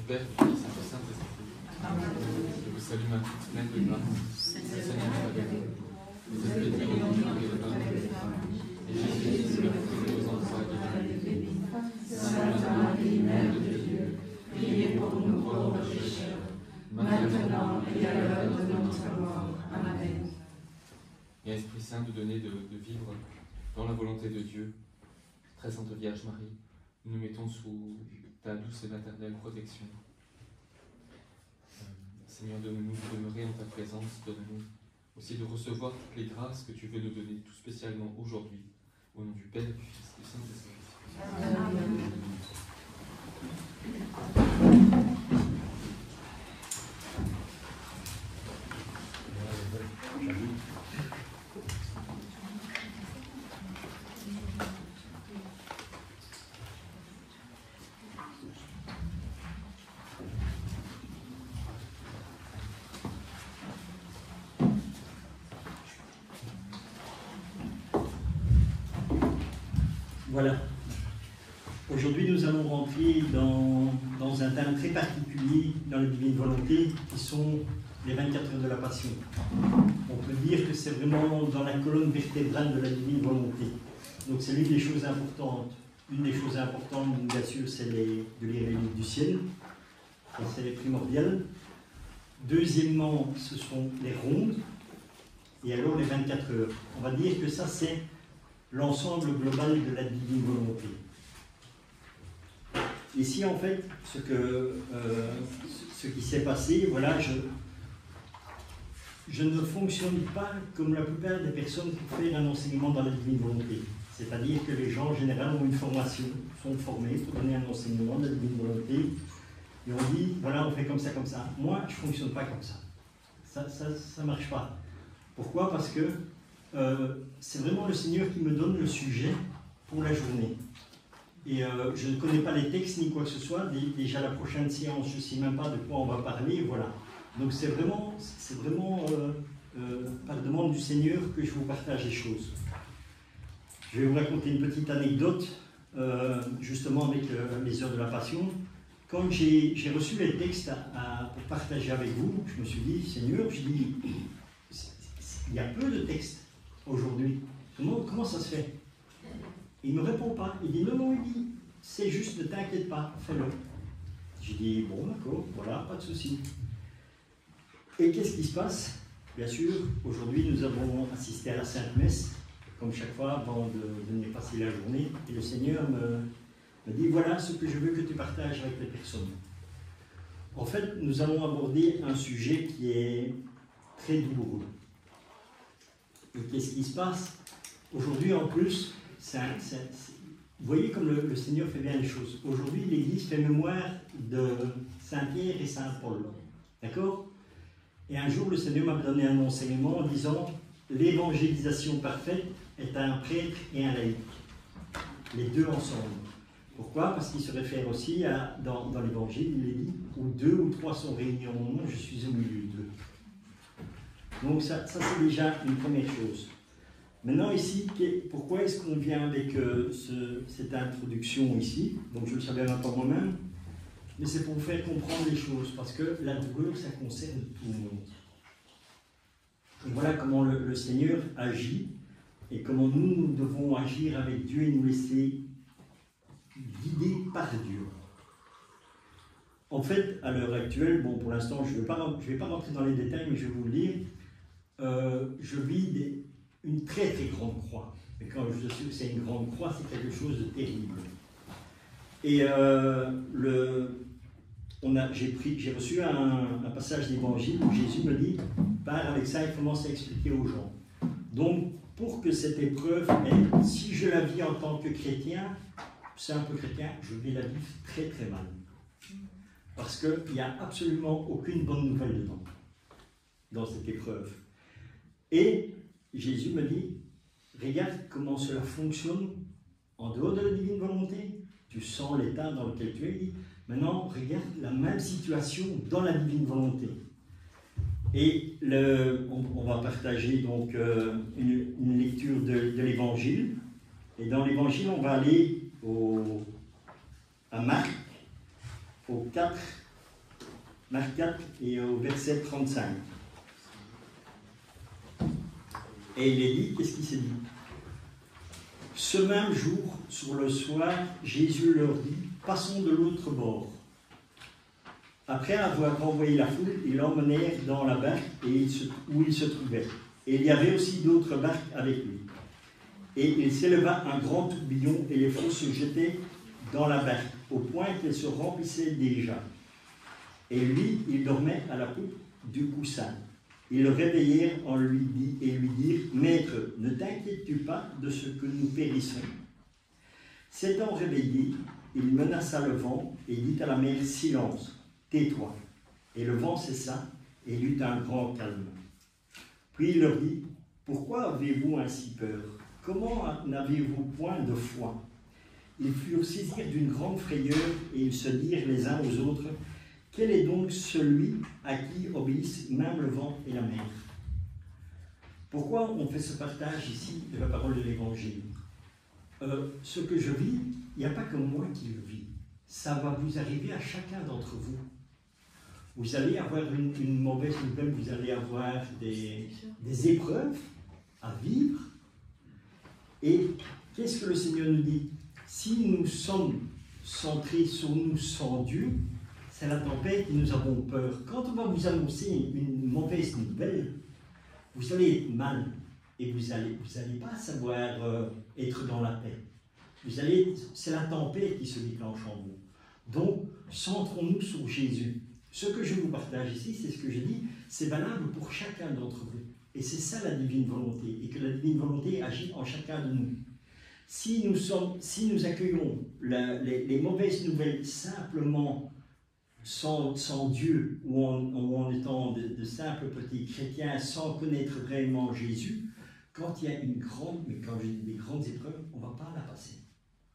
Père, du Fils et du Saint-Esprit. Je vous salue Marie, pleine de grâce. Le Seigneur est avec vous. Vous êtes bénie entre toutes les femmes, et Jésus, le fruit de vos entrailles, est béni. Sainte Marie, Mère de Dieu, priez pour nous pauvres pécheurs, maintenant et à l'heure de notre mort. Amen. Et Esprit Saint, nous donner de vivre dans la volonté de Dieu. Très Sainte Vierge Marie, nous mettons sous ta douce et maternelle protection. Seigneur, donne-nous de demeurer en ta présence, donne-nous aussi de recevoir toutes les grâces que tu veux nous donner, tout spécialement aujourd'hui, au nom du Père, du Fils et du Saint-Esprit. Amen. Voilà. Aujourd'hui, nous allons rentrer dans un thème très particulier dans la divine volonté, qui sont les 24 heures de la Passion. On peut dire que c'est vraiment dans la colonne vertébrale de la divine volonté. Donc c'est l'une des choses importantes. Une des choses importantes, bien sûr, c'est de lire les livres du ciel. Ça, c'est primordial. Deuxièmement, ce sont les rondes. Et alors les 24 heures. On va dire que ça, c'est l'ensemble global de la divine volonté. Ici, en fait, ce qui s'est passé, voilà, je ne fonctionne pas comme la plupart des personnes pour faire un enseignement dans la divine volonté. C'est-à-dire que les gens, en général, ont une formation, sont formés pour donner un enseignement de la divine volonté, et on dit, voilà, on fait comme ça, comme ça. Moi, je ne fonctionne pas comme ça. Ça ne marche pas. Pourquoi? Parce que c'est vraiment le Seigneur qui me donne le sujet pour la journée. Et je ne connais pas les textes ni quoi que ce soit. Déjà la prochaine séance, je ne sais même pas de quoi on va parler. Voilà. Donc c'est vraiment par demande du Seigneur que je vous partage les choses. Je vais vous raconter une petite anecdote, justement avec les heures de la Passion. Quand j'ai reçu les textes pour partager avec vous, je me suis dit, Seigneur, il y a peu de textes aujourd'hui. Comment ça se fait? Il ne me répond pas. Il dit non, il dit, c'est juste, ne t'inquiète pas, fais-le. J'ai dit, bon, d'accord, voilà, pas de souci. Et qu'est-ce qui se passe? Bien sûr, aujourd'hui, nous avons assisté à la Sainte Messe, comme chaque fois, avant de venir passer la journée. Et le Seigneur me dit, voilà ce que je veux que tu partages avec les personnes. En fait, nous allons aborder un sujet qui est très douloureux. Et qu'est-ce qui se passe? Aujourd'hui, en plus, vous voyez comme le Seigneur fait bien les choses. Aujourd'hui, l'Église fait mémoire de Saint-Pierre et Saint-Paul. D'accord? Et un jour, le Seigneur m'a donné un enseignement en disant « L'évangélisation parfaite est un prêtre et un laïc. » Les deux ensemble. Pourquoi? Parce qu'il se réfère aussi dans l'Évangile, il est dit « Où 2 ou 3 sont réunis en mon nom, je suis au milieu d'eux. » Donc ça c'est déjà une première chose. Maintenant ici, pourquoi est-ce qu'on vient avec cette introduction ici? Donc je ne le savais même pas moi-même, mais c'est pour vous faire comprendre les choses, parce que la douleur, ça concerne tout le monde. Et voilà comment le Seigneur agit, et comment nous devons agir avec Dieu et nous laisser guider par Dieu. En fait, à l'heure actuelle, bon pour l'instant je ne vais pas rentrer dans les détails, mais je vais vous le dire, je vis une très très grande croix. Et quand je sais que c'est une grande croix, c'est quelque chose de terrible. Et j'ai reçu un passage d'évangile où Jésus me dit, pars avec ça et commence à expliquer aux gens. Donc, pour que cette épreuve, si je la vis en tant que chrétien, simple chrétien, je vais la vivre très très mal. Parce qu'il n'y a absolument aucune bonne nouvelle dedans, dans cette épreuve. Et Jésus me dit, regarde comment cela fonctionne en dehors de la divine volonté. Tu sens l'état dans lequel tu es. Maintenant, regarde la même situation dans la divine volonté. Et on va partager donc une lecture de l'Évangile. Et dans l'Évangile, on va aller à Marc, au Marc 4 et au verset 35. Et il est dit, qu'est-ce qu'il s'est dit? Ce même jour, sur le soir, Jésus leur dit, passons de l'autre bord. Après avoir renvoyé la foule, ils l'emmenèrent dans la barque où il se trouvait. Et il y avait aussi d'autres barques avec lui. Et il s'éleva un grand tourbillon et les flots se jetaient dans la barque, au point qu'elle se remplissait déjà. Et lui, il dormait à la poupe du coussin. Ils le réveillèrent et lui dirent, « Maître, ne t'inquiètes-tu pas de ce que nous périssons ?» S'étant réveillé, il menaça le vent et dit à la mer, « Silence, tais-toi. » Et le vent cessa et il eut un grand calme. Puis il leur dit, « Pourquoi avez-vous ainsi peur? Comment n'avez-vous point de foi ?» Ils furent saisis d'une grande frayeur et ils se dirent les uns aux autres, « Quel est donc celui à qui obéissent même le vent et la mer ?» Pourquoi on fait ce partage ici de la parole de l'Évangile? Ce que je vis, il n'y a pas que moi qui le vis. Ça va vous arriver à chacun d'entre vous. Vous allez avoir une mauvaise nouvelle, vous allez avoir des épreuves à vivre. Et qu'est-ce que le Seigneur nous dit? Si nous sommes centrés sur nous sans Dieu, c'est la tempête et nous avons peur. Quand on va vous annoncer une mauvaise nouvelle, vous allez être mal et vous allez pas savoir être dans la paix. C'est la tempête qui se déclenche en vous. Donc, centrons-nous sur Jésus. Ce que je vous partage ici, c'est ce que je dis, c'est valable pour chacun d'entre vous. Et c'est ça la divine volonté, et que la divine volonté agit en chacun de nous. Si nous accueillons les mauvaises nouvelles simplement sans Dieu, ou en étant de simples petits chrétiens sans connaître réellement Jésus, quand il y a quand je dis des grandes épreuves, on ne va pas la passer.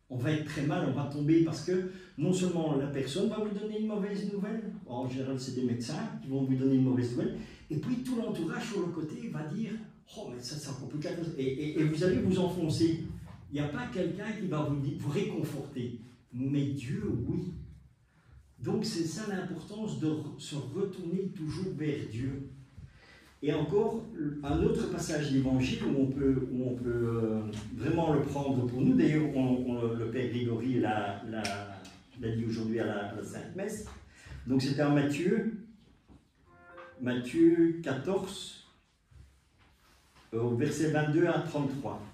On va être très mal, on va tomber parce que non seulement la personne va vous donner une mauvaise nouvelle, en général c'est des médecins qui vont vous donner une mauvaise nouvelle, et puis tout l'entourage sur le côté va dire « Oh mais ça c'est encore plus grave » et vous allez vous enfoncer. Il n'y a pas quelqu'un qui va vous réconforter, mais Dieu oui. Donc c'est ça l'importance de se retourner toujours vers Dieu. Et encore, un autre passage d'évangile où on peut vraiment le prendre pour nous. D'ailleurs, le Père Grégory l'a dit aujourd'hui à la Sainte Messe. Donc c'était en Matthieu 14, versets 22 à 33.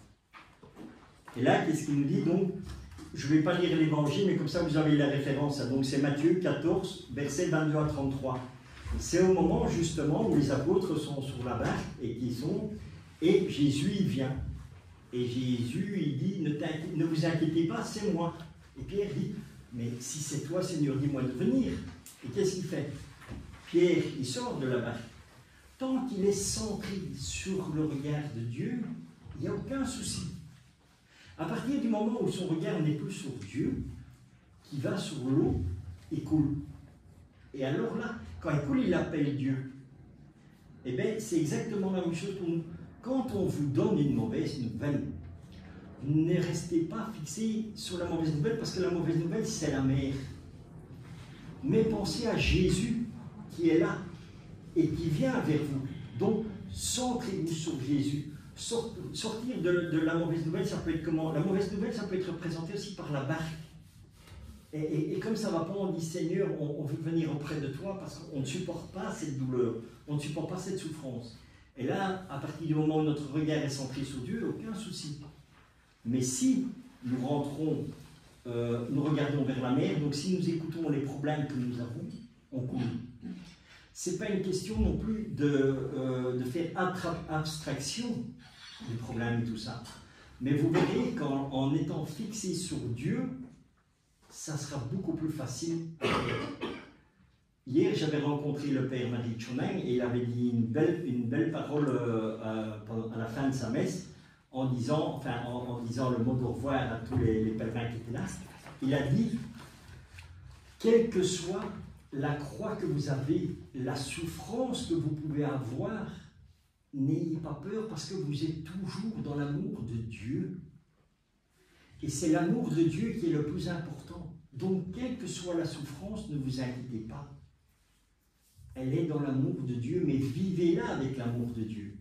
Et là, qu'est-ce qu'il nous dit? Donc, je ne vais pas lire l'évangile, mais comme ça vous avez la référence. Donc c'est Matthieu 14, versets 22 à 33. C'est au moment justement où les apôtres sont sur la barque et Jésus il vient. Et Jésus il dit ne vous inquiétez pas, c'est moi. Et Pierre dit mais si c'est toi Seigneur, dis-moi de venir. Et qu'est-ce qu'il fait? Pierre il sort de la barque. Tant qu'il est centré sur le regard de Dieu, il n'y a aucun souci. À partir du moment où son regard n'est plus sur Dieu, qui va sur l'eau, il coule. Et alors là, quand il coule, il appelle Dieu. Eh bien, c'est exactement la même chose pour nous. Quand on vous donne une mauvaise nouvelle, ne restez pas fixé sur la mauvaise nouvelle, parce que la mauvaise nouvelle, c'est la mer. Mais pensez à Jésus qui est là et qui vient vers vous. Donc, centrez-vous sur Jésus. Sortir de la mauvaise nouvelle, ça peut être comment? La mauvaise nouvelle, ça peut être représenté aussi par la barque. Et comme ça ne va pas, on dit Seigneur, on veut venir auprès de toi parce qu'on ne supporte pas cette douleur, on ne supporte pas cette souffrance. Et là, à partir du moment où notre regard est centré sur Dieu, aucun souci. Mais si nous rentrons, nous regardons vers la mer, donc si nous écoutons les problèmes que nous avons, on coule. Ce n'est pas une question non plus de faire abstraction des problèmes et tout ça. Mais vous verrez qu'en étant fixé sur Dieu, ça sera beaucoup plus facile. Hier, j'avais rencontré le Père Marie Chonin et il avait dit une belle parole à la fin de sa messe en disant le mot de revoir à tous les pèlerins qui étaient là. Il a dit, quelle que soit la croix que vous avez, la souffrance que vous pouvez avoir, n'ayez pas peur parce que vous êtes toujours dans l'amour de Dieu. Et c'est l'amour de Dieu qui est le plus important. Donc, quelle que soit la souffrance, ne vous inquiétez pas. elle est dans l'amour de Dieu, mais vivez-la avec l'amour de Dieu.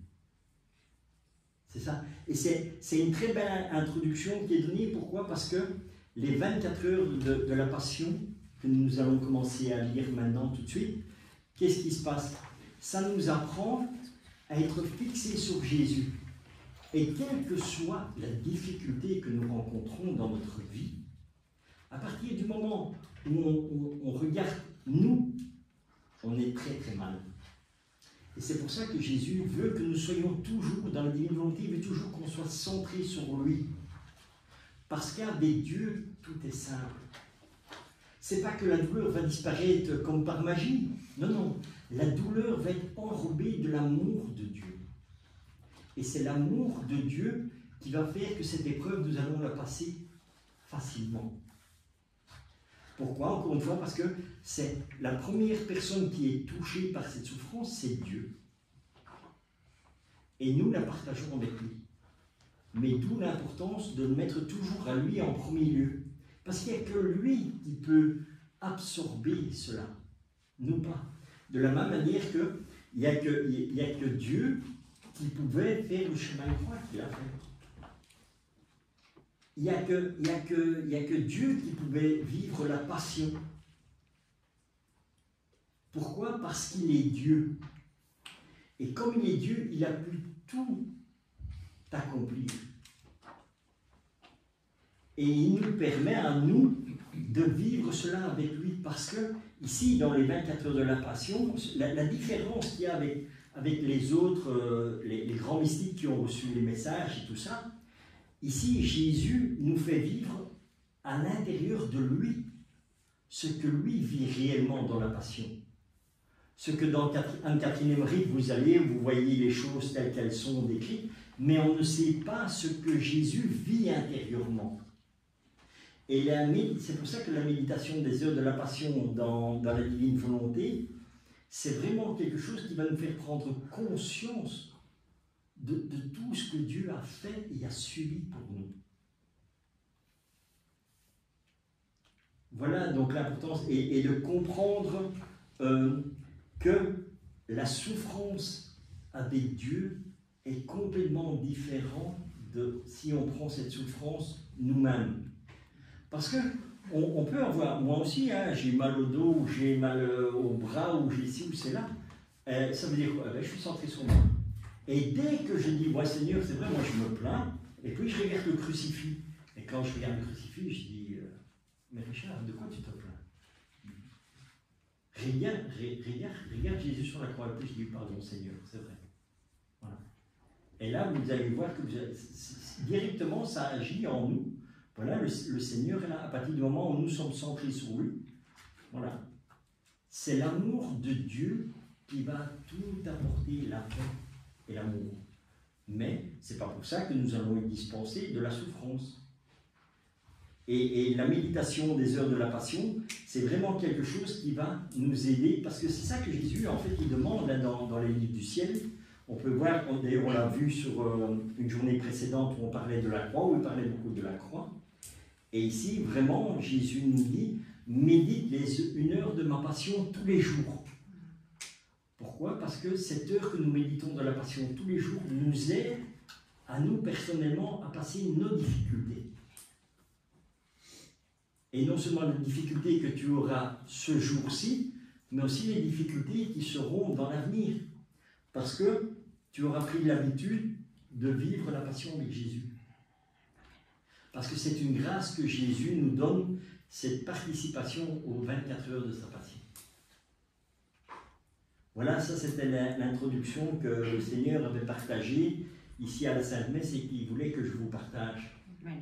C'est ça. Et c'est une très belle introduction qui est donnée. Pourquoi? Parce que les 24 heures de la Passion, que nous allons commencer à lire maintenant tout de suite, qu'est-ce qui se passe? Ça nous apprend à être fixés sur Jésus. Et quelle que soit la difficulté que nous rencontrons dans notre vie, à partir du moment où on regarde nous, on est très très mal. Et c'est pour ça que Jésus veut que nous soyons toujours dans la divine volonté, il veut toujours qu'on soit centré sur lui. Parce qu'avec Dieu, tout est simple. C'est pas que la douleur va disparaître comme par magie. Non, non. La douleur va être enrobée de l'amour de Dieu. Et c'est l'amour de Dieu qui va faire que cette épreuve, nous allons la passer facilement. Pourquoi? Encore une fois, parce que c'est la première personne qui est touchée par cette souffrance, c'est Dieu. Et nous la partageons avec lui. Mais d'où l'importance de le mettre toujours à lui en premier lieu. Parce qu'il n'y a que lui qui peut absorber cela. Nous pas. De la même manière qu'il n'y a que Dieu qui pouvait faire le chemin de croix qu'il a fait. Il n'y a que Dieu qui pouvait vivre la passion. Pourquoi? Parce qu'il est Dieu. Et comme il est Dieu, il a pu tout accomplir. Et il nous permet à nous de vivre cela avec lui. Parce que, ici, dans les 24 heures de la Passion, la différence qu'il y a avec les autres, les grands mystiques qui ont reçu les messages et tout ça, ici, Jésus nous fait vivre à l'intérieur de lui ce que lui vit réellement dans la Passion. Ce que dans Anne-Catherine Emmerich, vous voyez les choses telles qu'elles sont décrites, mais on ne sait pas ce que Jésus vit intérieurement. Et c'est pour ça que la méditation des heures de la Passion dans la divine volonté, c'est vraiment quelque chose qui va nous faire prendre conscience de tout ce que Dieu a fait et a subi pour nous. Voilà donc l'importance, et de comprendre que la souffrance avec Dieu est complètement différente de si on prend cette souffrance nous-mêmes. Parce que on peut avoir, moi aussi, hein, j'ai mal au dos, ou j'ai mal au bras, ou j'ai ci ou c'est là. Ça veut dire quoi? Je suis centré sur moi. Et dès que je dis, ouais Seigneur, c'est vrai, moi je me plains, et puis je regarde le crucifix. Et quand je regarde le crucifix, je dis, mais Richard, de quoi tu te plains? Regarde Jésus sur la croix, et puis je dis, pardon Seigneur, c'est vrai. Voilà. Et là, vous allez voir que directement, ça agit en nous. Voilà, le Seigneur est là, à partir du moment où nous sommes centrés sur lui. Voilà. C'est l'amour de Dieu qui va tout apporter, la paix et l'amour. Mais c'est pas pour ça que nous allons y dispenser de la souffrance. Et la méditation des heures de la Passion, c'est vraiment quelque chose qui va nous aider, parce que c'est ça que Jésus, en fait, il demande là, dans les livres du ciel. On peut voir, d'ailleurs on l'a vu sur une journée précédente où on parlait de la croix, où il parlait beaucoup de la croix. Et ici, vraiment, Jésus nous dit, médite une heure de ma passion tous les jours. Pourquoi? Parce que cette heure que nous méditons de la passion tous les jours nous aide à nous personnellement à passer nos difficultés. Et non seulement les difficultés que tu auras ce jour-ci, mais aussi les difficultés qui seront dans l'avenir. Parce que tu auras pris l'habitude de vivre la passion avec Jésus. Parce que c'est une grâce que Jésus nous donne, cette participation aux 24 heures de sa passion. Voilà, ça c'était l'introduction que le Seigneur avait partagée ici à la Sainte Messe et qu'il voulait que je vous partage. Oui.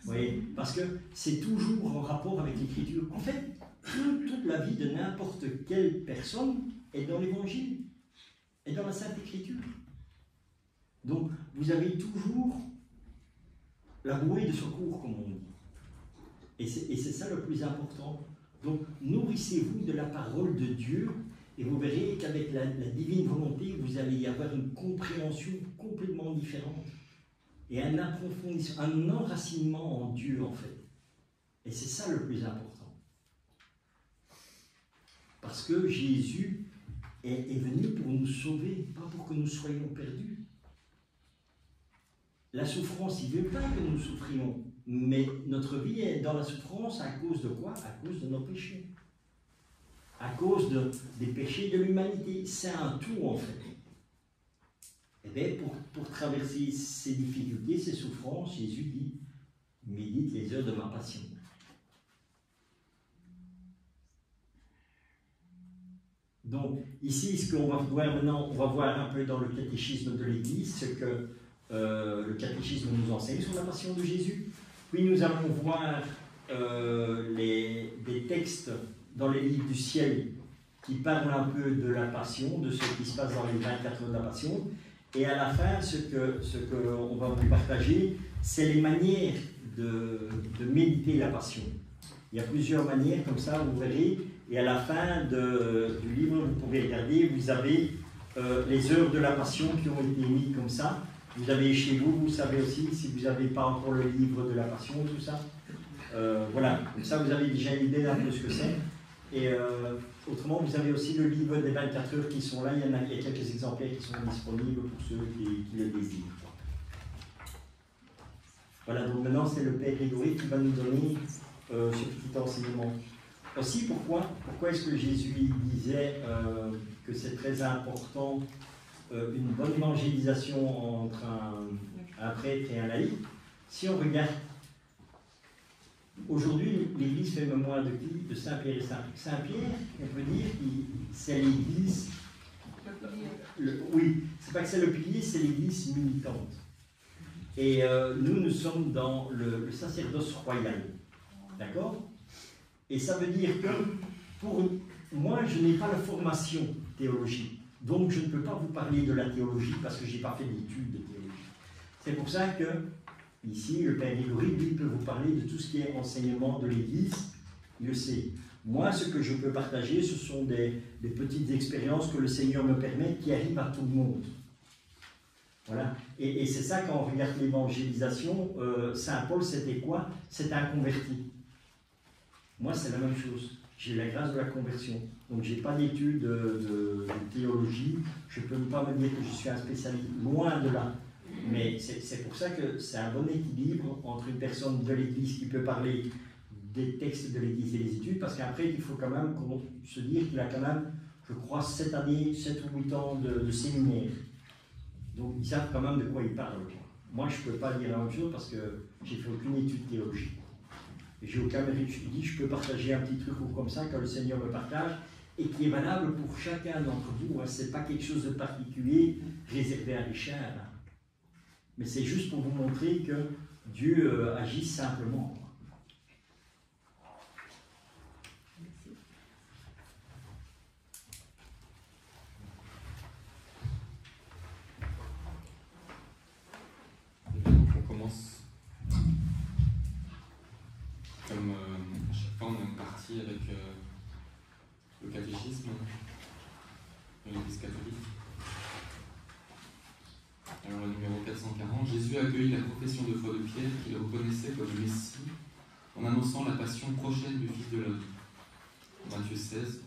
Vous voyez, parce que c'est toujours en rapport avec l'Écriture. En fait, toute la vie de n'importe quelle personne est dans l'Évangile, est dans la Sainte Écriture. Donc, vous avez toujours la bouée de secours, comme on dit. Et c'est ça le plus important. Donc, nourrissez-vous de la parole de Dieu et vous verrez qu'avec la divine volonté, vous allez y avoir une compréhension complètement différente. Et un approfondissement, un enracinement en Dieu, en fait. Et c'est ça le plus important. Parce que Jésus, est venu pour nous sauver, pas pour que nous soyons perdus. La souffrance, il ne veut pas que nous souffrions, mais notre vie est dans la souffrance à cause de quoi? À cause de nos péchés. À cause des péchés de l'humanité. C'est un tout en fait. Et bien, pour traverser ces difficultés, ces souffrances, Jésus dit, médite les heures de ma passion. Donc, ici, ce qu'on va voir maintenant, on va voir un peu dans le catéchisme de l'Église, ce que le catéchisme nous enseigne sur la passion de Jésus. Puis nous allons voir des textes dans les livres du ciel qui parlent un peu de la passion, de ce qui se passe dans les 24 heures de la passion. Et à la fin, ce qu'on va vous partager, c'est les manières de méditer la passion. Il y a plusieurs manières, comme ça, vous verrez. Et à la fin du livre, vous pouvez regarder, vous avez les heures de la passion qui ont été mises comme ça. Vous avez chez vous, vous savez aussi, si vous n'avez pas encore le livre de la passion, tout ça. Voilà, comme ça vous avez déjà une idée d'un peu ce que c'est. Et autrement, vous avez aussi le livre des 24 heures qui sont là. Il y a quelques exemplaires qui sont disponibles pour ceux qui le désirent. Voilà, donc maintenant c'est le Père Grégory qui va nous donner ce petit enseignement. Aussi, pourquoi est-ce que Jésus disait que c'est très important une bonne évangélisation entre un prêtre et un laïc? Si on regarde, aujourd'hui, l'Église fait mémoire de qui? De Saint-Pierre et Saint-Pierre, on peut dire que c'est l'Église. Oui, c'est pas que c'est le pilier, c'est l'Église militante. Et nous sommes dans le sacerdoce royal. D'accord? Et ça veut dire que, pour moi, je n'ai pas la formation théologique. Donc, je ne peux pas vous parler de la théologie parce que je n'ai pas fait d'études de théologie. C'est pour ça que, ici, le Père Grégory, lui, peut vous parler de tout ce qui est enseignement de l'Église. Il le sait. Moi, ce que je peux partager, ce sont des petites expériences que le Seigneur me permet qui arrivent à tout le monde. Voilà. Et c'est ça, quand on regarde l'évangélisation, Saint Paul, c'était quoi? C'était un converti. Moi, c'est la même chose. J'ai la grâce de la conversion. Donc, je n'ai pas d'études de théologie. Je ne peux pas me dire que je suis un spécialiste. Loin de là. Mais c'est pour ça que c'est un bon équilibre entre une personne de l'Église qui peut parler des textes de l'Église et des études, parce qu'après, il faut quand même se dire qu'il a quand même, je crois, 7 ou 8 ans de séminaire. Donc, ils savent quand même de quoi ils parlent. Moi, je ne peux pas dire la même chose parce que j'ai fait aucune étude théologique. J'ai aucun mérite. Je dis, je peux partager un petit truc ou comme ça, quand le Seigneur me partage, et qui est valable pour chacun d'entre vous. Hein. Ce n'est pas quelque chose de particulier réservé à Richard. Hein. Mais c'est juste pour vous montrer que Dieu agit simplement. On commence. Comme à chaque fois, on a une partie avec le catéchisme de l'Église catholique. Alors, le numéro 440, Jésus a accueilli la profession de foi de Pierre qu'il reconnaissait comme le Messie en annonçant la passion prochaine du Fils de l'homme. Matthieu 16.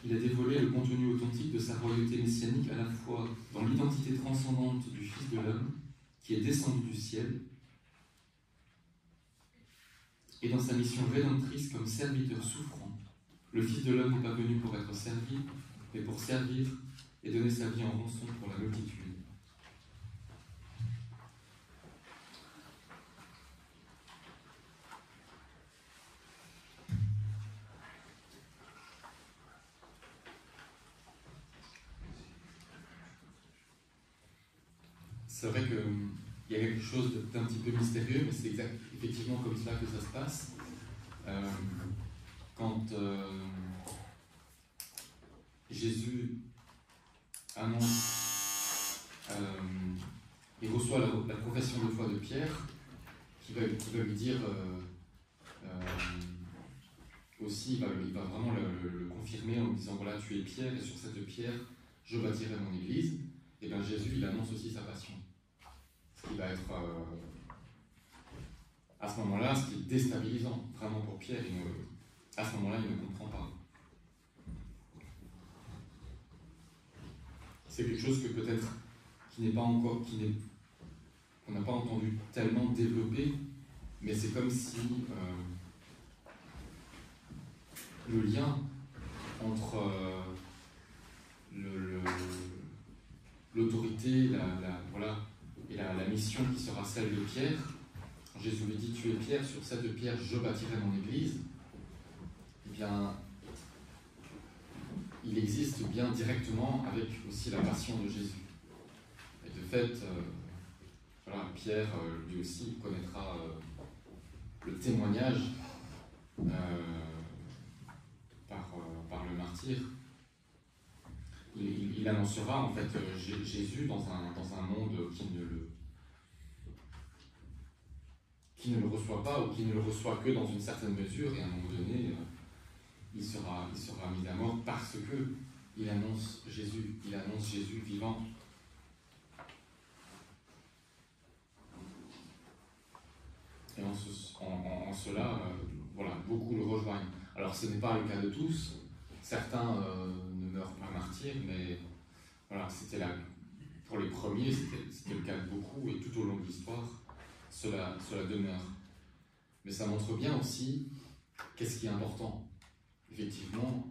Il a dévoilé le contenu authentique de sa royauté messianique à la fois dans l'identité transcendante du Fils de l'homme, qui est descendu du ciel, et dans sa mission rédemptrice comme serviteur souffrant. Le Fils de l'homme n'est pas venu pour être servi, mais pour servir et donner sa vie en rançon pour la multitude. C'est vrai qu'il y a quelque chose d'un petit peu mystérieux, mais c'est effectivement comme cela que ça se passe. Quand Jésus annonce, il reçoit la profession de foi de Pierre, qui va lui dire aussi, il va vraiment le confirmer en lui disant, voilà, tu es Pierre, et sur cette pierre, je bâtirai mon église. Et bien Jésus, il annonce aussi sa passion. Ce qui va être, à ce moment-là, ce qui est déstabilisant, vraiment pour Pierre. À ce moment-là, il ne comprend pas. c'est quelque chose que peut-être qu'on n'a pas entendu tellement développer, mais c'est comme si le lien entre l'autorité et la mission qui sera celle de Pierre. Jésus lui dit: tu es Pierre, sur cette pierre je bâtirai mon église. Eh bien, il existe bien directement avec aussi la passion de Jésus. Et de fait, Pierre lui aussi connaîtra le témoignage par le martyr. Il annoncera en fait Jésus dans un monde qui ne le reçoit pas, ou qui ne le reçoit que dans une certaine mesure, et à un moment donné, il sera mis à mort parce que il annonce Jésus vivant. Et en cela, beaucoup le rejoignent. Alors ce n'est pas le cas de tous. Certains ne meurent pas martyrs, mais pour les premiers, c'était le cas de beaucoup, et tout au long de l'histoire, cela demeure. Mais ça montre bien aussi qu'est-ce qui est important. Effectivement,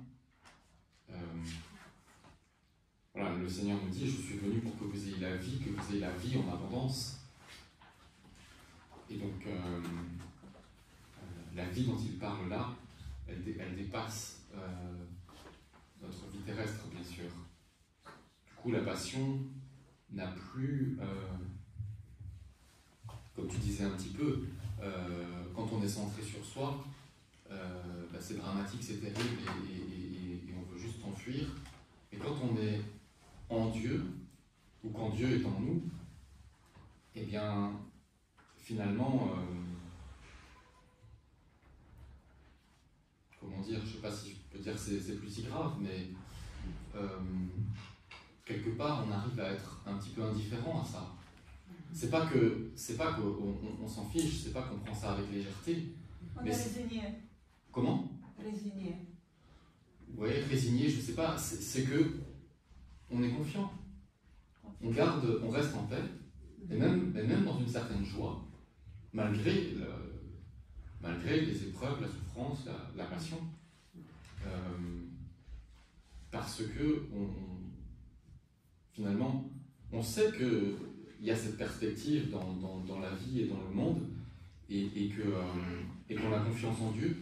le Seigneur nous dit: je suis venu pour que vous ayez la vie, en abondance. Et donc, la vie dont il parle là, elle dépasse notre vie terrestre, bien sûr. Du coup, la passion n'a plus, comme tu disais un petit peu, quand on est centré sur soi, c'est dramatique, c'est terrible, et on veut juste s'enfuir. Et quand on est en Dieu, ou quand Dieu est en nous, eh bien, finalement, comment dire, je ne sais pas si je peux dire que c'est plus si grave, mais quelque part, on arrive à être un petit peu indifférent à ça. C'est pas qu'on s'en fiche, c'est pas qu'on prend ça avec légèreté. On est résigné. Comment? Résigné. Oui, résigné, je sais pas, c'est que on est confiant. On reste en paix, et même dans une certaine joie, malgré les épreuves, la souffrance, la passion. Parce que finalement, on sait qu'il y a cette perspective dans la vie et dans le monde, et qu'on a confiance en Dieu.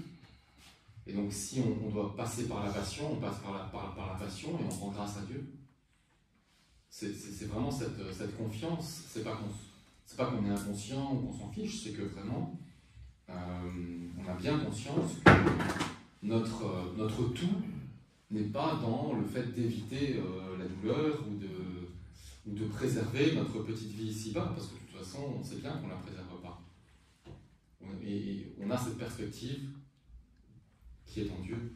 Et donc si on doit passer par la passion, on passe par la passion, et on rend grâce à Dieu. C'est vraiment cette confiance. C'est pas qu'on est inconscient ou qu'on s'en fiche, c'est que vraiment on a bien conscience que notre tout n'est pas dans le fait d'éviter la douleur, ou de préserver notre petite vie ici-bas, parce que de toute façon on sait bien qu'on ne la préserve pas. Et on a cette perspective qui est en Dieu.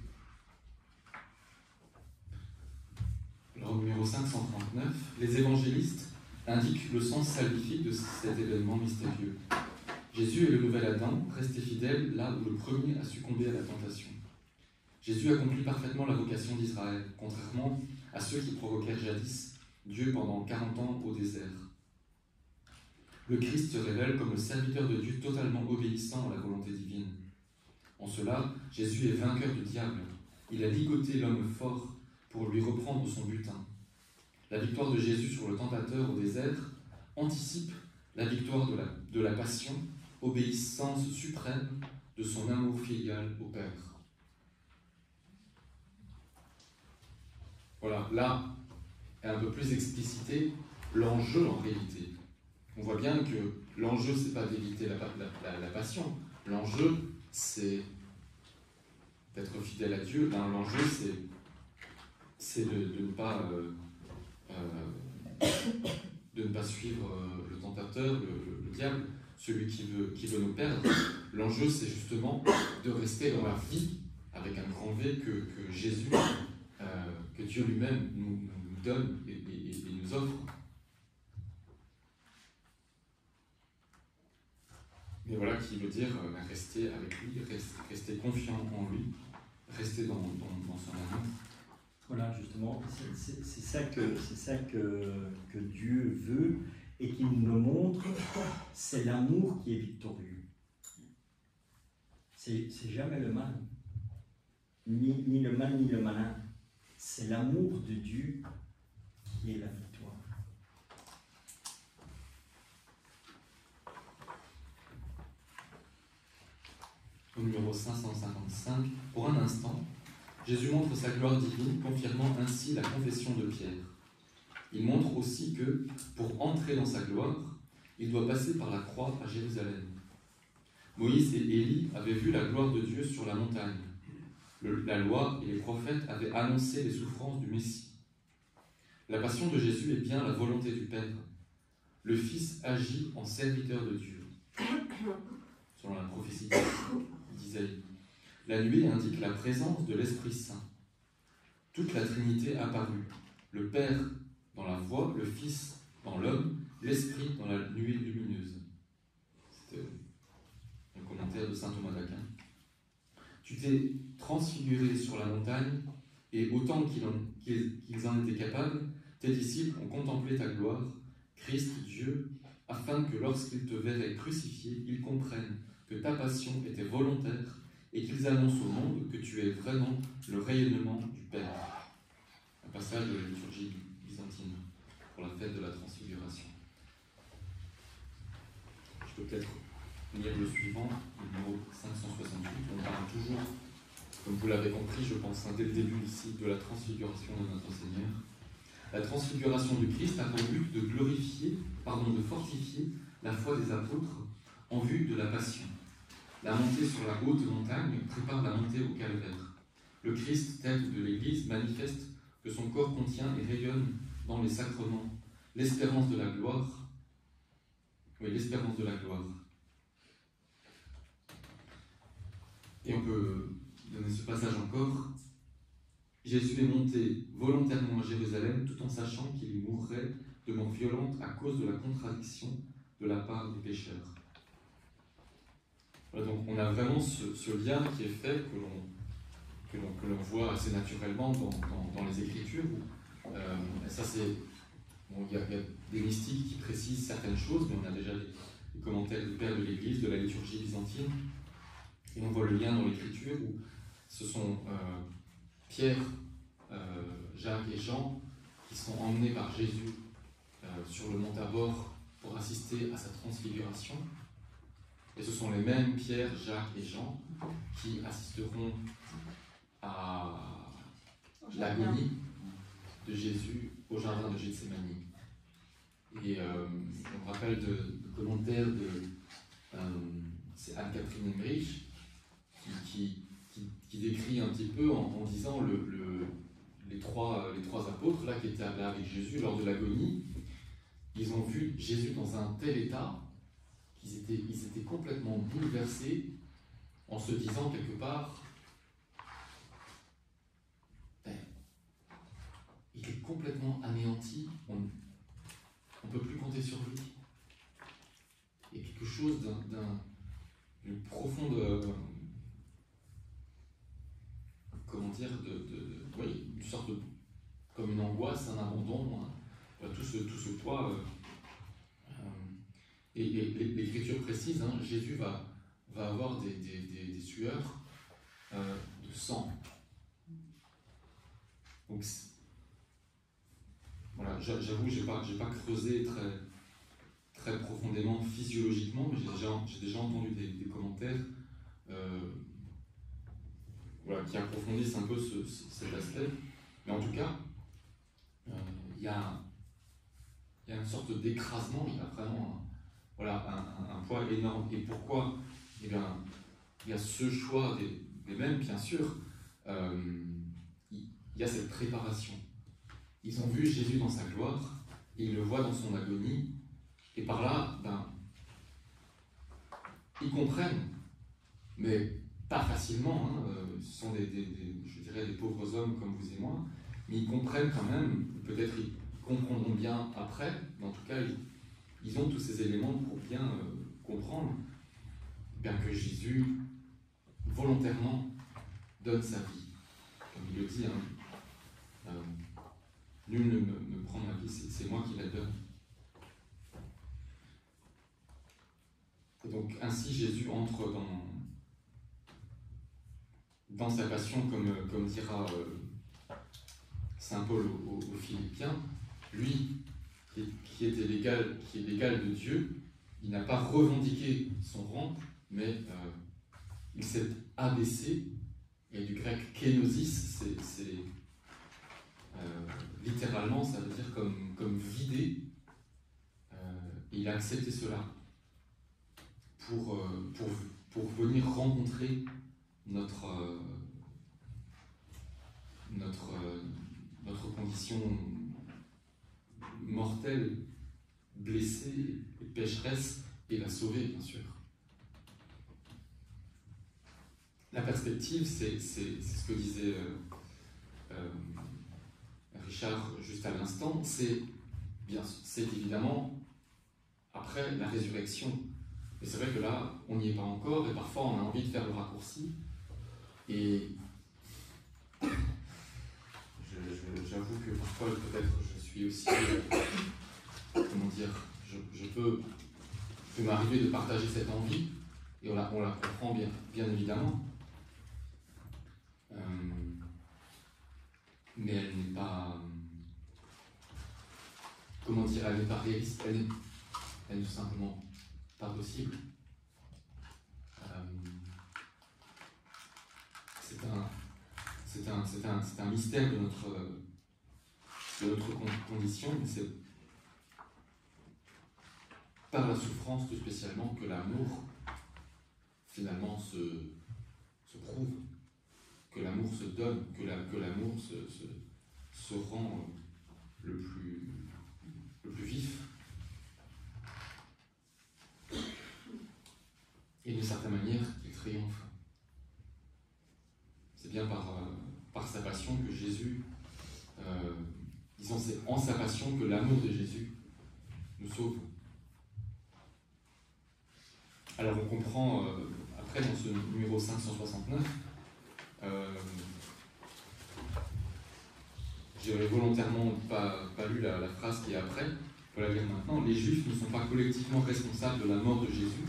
Alors, numéro 539, les évangélistes indiquent le sens salvifique de cet événement mystérieux. Jésus est le nouvel Adam, resté fidèle là où le premier a succombé à la tentation. Jésus accomplit parfaitement la vocation d'Israël, contrairement à ceux qui provoquèrent jadis Dieu pendant 40 ans au désert. Le Christ se révèle comme le serviteur de Dieu totalement obéissant à la volonté divine. En cela, Jésus est vainqueur du diable. Il a ligoté l'homme fort pour lui reprendre son butin. La victoire de Jésus sur le tentateur au désert anticipe la victoire de la passion, obéissance suprême de son amour filial au Père. Voilà, là est un peu plus explicité l'enjeu en réalité. On voit bien que l'enjeu, c'est pas d'éviter la passion. L'enjeu, c'est d'être fidèle à Dieu. L'enjeu, c'est de ne pas suivre le tentateur, le diable, celui qui veut nous perdre. L'enjeu, c'est justement de rester dans la vie avec un grand V que Jésus, que Dieu lui-même nous donne et nous offre. Mais voilà qui veut dire rester avec lui, rester confiant en lui, rester dans son amour. Voilà, justement, c'est ça que Dieu veut et qu'il nous montre, c'est l'amour qui est victorieux. C'est jamais le mal, ni le mal ni le malin. C'est l'amour de Dieu qui est la victoire. Au numéro 555, pour un instant, Jésus montre sa gloire divine, confirmant ainsi la confession de Pierre. Il montre aussi que, pour entrer dans sa gloire, il doit passer par la croix à Jérusalem. Moïse et Élie avaient vu la gloire de Dieu sur la montagne. La loi et les prophètes avaient annoncé les souffrances du Messie. La passion de Jésus est bien la volonté du Père. Le Fils agit en serviteur de Dieu, selon la prophétie d'Isaïe. La nuée indique la présence de l'Esprit Saint. Toute la Trinité apparut, le Père dans la voix, le Fils dans l'homme, l'Esprit dans la nuée lumineuse. C'était un commentaire de saint Thomas d'Aquin. Tu t'es transfiguré sur la montagne, et autant qu'ils en étaient capables, tes disciples ont contemplé ta gloire, Christ Dieu, afin que lorsqu'ils te verraient crucifié, ils comprennent que ta passion était volontaire et qu'ils annoncent au monde que tu es vraiment le rayonnement du Père. Un passage de la liturgie byzantine pour la fête de la Transfiguration. Je peux peut-être lire le suivant, le numéro 568. On parle toujours, comme vous l'avez compris, je pense, dès le début ici, de la transfiguration de notre Seigneur. La transfiguration du Christ a pour but de de fortifier la foi des apôtres en vue de la passion. La montée sur la haute montagne prépare la montée au calvaire. Le Christ, tête de l'Église, manifeste que son corps contient et rayonne dans les sacrements l'espérance de la gloire. Oui, l'espérance de la gloire. Et on peut donner ce passage encore. Jésus est monté volontairement à Jérusalem tout en sachant qu'il y mourrait de mort violente à cause de la contradiction de la part des pécheurs. Voilà, donc on a vraiment ce lien qui est fait, que l'on voit assez naturellement dans les Écritures. Ça c'est, bon, il y a des mystiques qui précisent certaines choses, mais on a déjà les commentaires du Père de l'Église, de la liturgie byzantine, et on voit le lien dans l'Écriture où ce sont Pierre, Jacques et Jean qui sont emmenés par Jésus sur le mont Tabor pour assister à sa transfiguration. Et ce sont les mêmes Pierre, Jacques et Jean qui assisteront à l'agonie de Jésus au jardin de Gethsémani. Et on me rappelle de commentaires c'est Anne-Catherine Emmerich qui décrit un petit peu en disant les trois apôtres là, qui étaient là avec Jésus lors de l'agonie, ils ont vu Jésus dans un tel état qu'ils étaient complètement bouleversés en se disant quelque part il est complètement anéanti, on ne peut plus compter sur lui. Il y a quelque chose d'une profonde oui, une sorte de, comme une angoisse, un abandon, tout ce poids. Et l'Écriture précise, Jésus va avoir des sueurs de sang. Donc, voilà, j'avoue, j'ai pas creusé très profondément physiologiquement, mais j'ai déjà entendu des commentaires qui approfondissent un peu cet aspect. Mais en tout cas, il y a une sorte d'écrasement, il y a vraiment un poids énorme. Et pourquoi? Eh bien, il y a ce choix des mêmes, bien sûr, il y a cette préparation. Ils ont vu Jésus dans sa gloire, et ils le voient dans son agonie, et par là, ils comprennent, mais pas facilement, ce sont je dirais des pauvres hommes comme vous et moi, mais ils comprennent quand même, peut-être ils comprendront bien après, mais en tout cas, ils ont tous ces éléments pour bien comprendre bien que Jésus, volontairement, donne sa vie, comme il le dit, Nul ne me prend ma vie, c'est moi qui la donne. Et donc ainsi Jésus entre dans sa passion, comme dira saint Paul aux Philippiens. Lui qui est l'égal de Dieu, il n'a pas revendiqué son rang, mais il s'est abaissé. Et du grec kénosis, c'est littéralement, ça veut dire comme vider. Et il a accepté cela pour venir rencontrer notre condition mortelle, blessée, pécheresse, et la sauver, bien sûr. La perspective, c'est ce que disait Richard juste à l'instant, c'est évidemment après la résurrection. Et c'est vrai que là, on n'y est pas encore, et parfois on a envie de faire le raccourci. Et j'avoue que parfois, peut-être, je suis aussi, comment dire, je peux m'arriver de partager cette envie, et on la comprend bien évidemment. Mais elle n'est pas, comment dire, elle n'est pas réaliste, elle n'est tout simplement pas possible. C'est un mystère de notre condition, mais c'est par la souffrance tout spécialement que l'amour finalement se prouve, que l'amour se donne, que l'amour se rend le plus vif. Et d'une certaine manière, il triomphe. C'est bien par sa passion que Jésus, disons, c'est en sa passion que l'amour de Jésus nous sauve. Alors on comprend après dans ce numéro 569, j'ai volontairement pas lu la phrase qui est après, pour la lire maintenant. Les Juifs ne sont pas collectivement responsables de la mort de Jésus.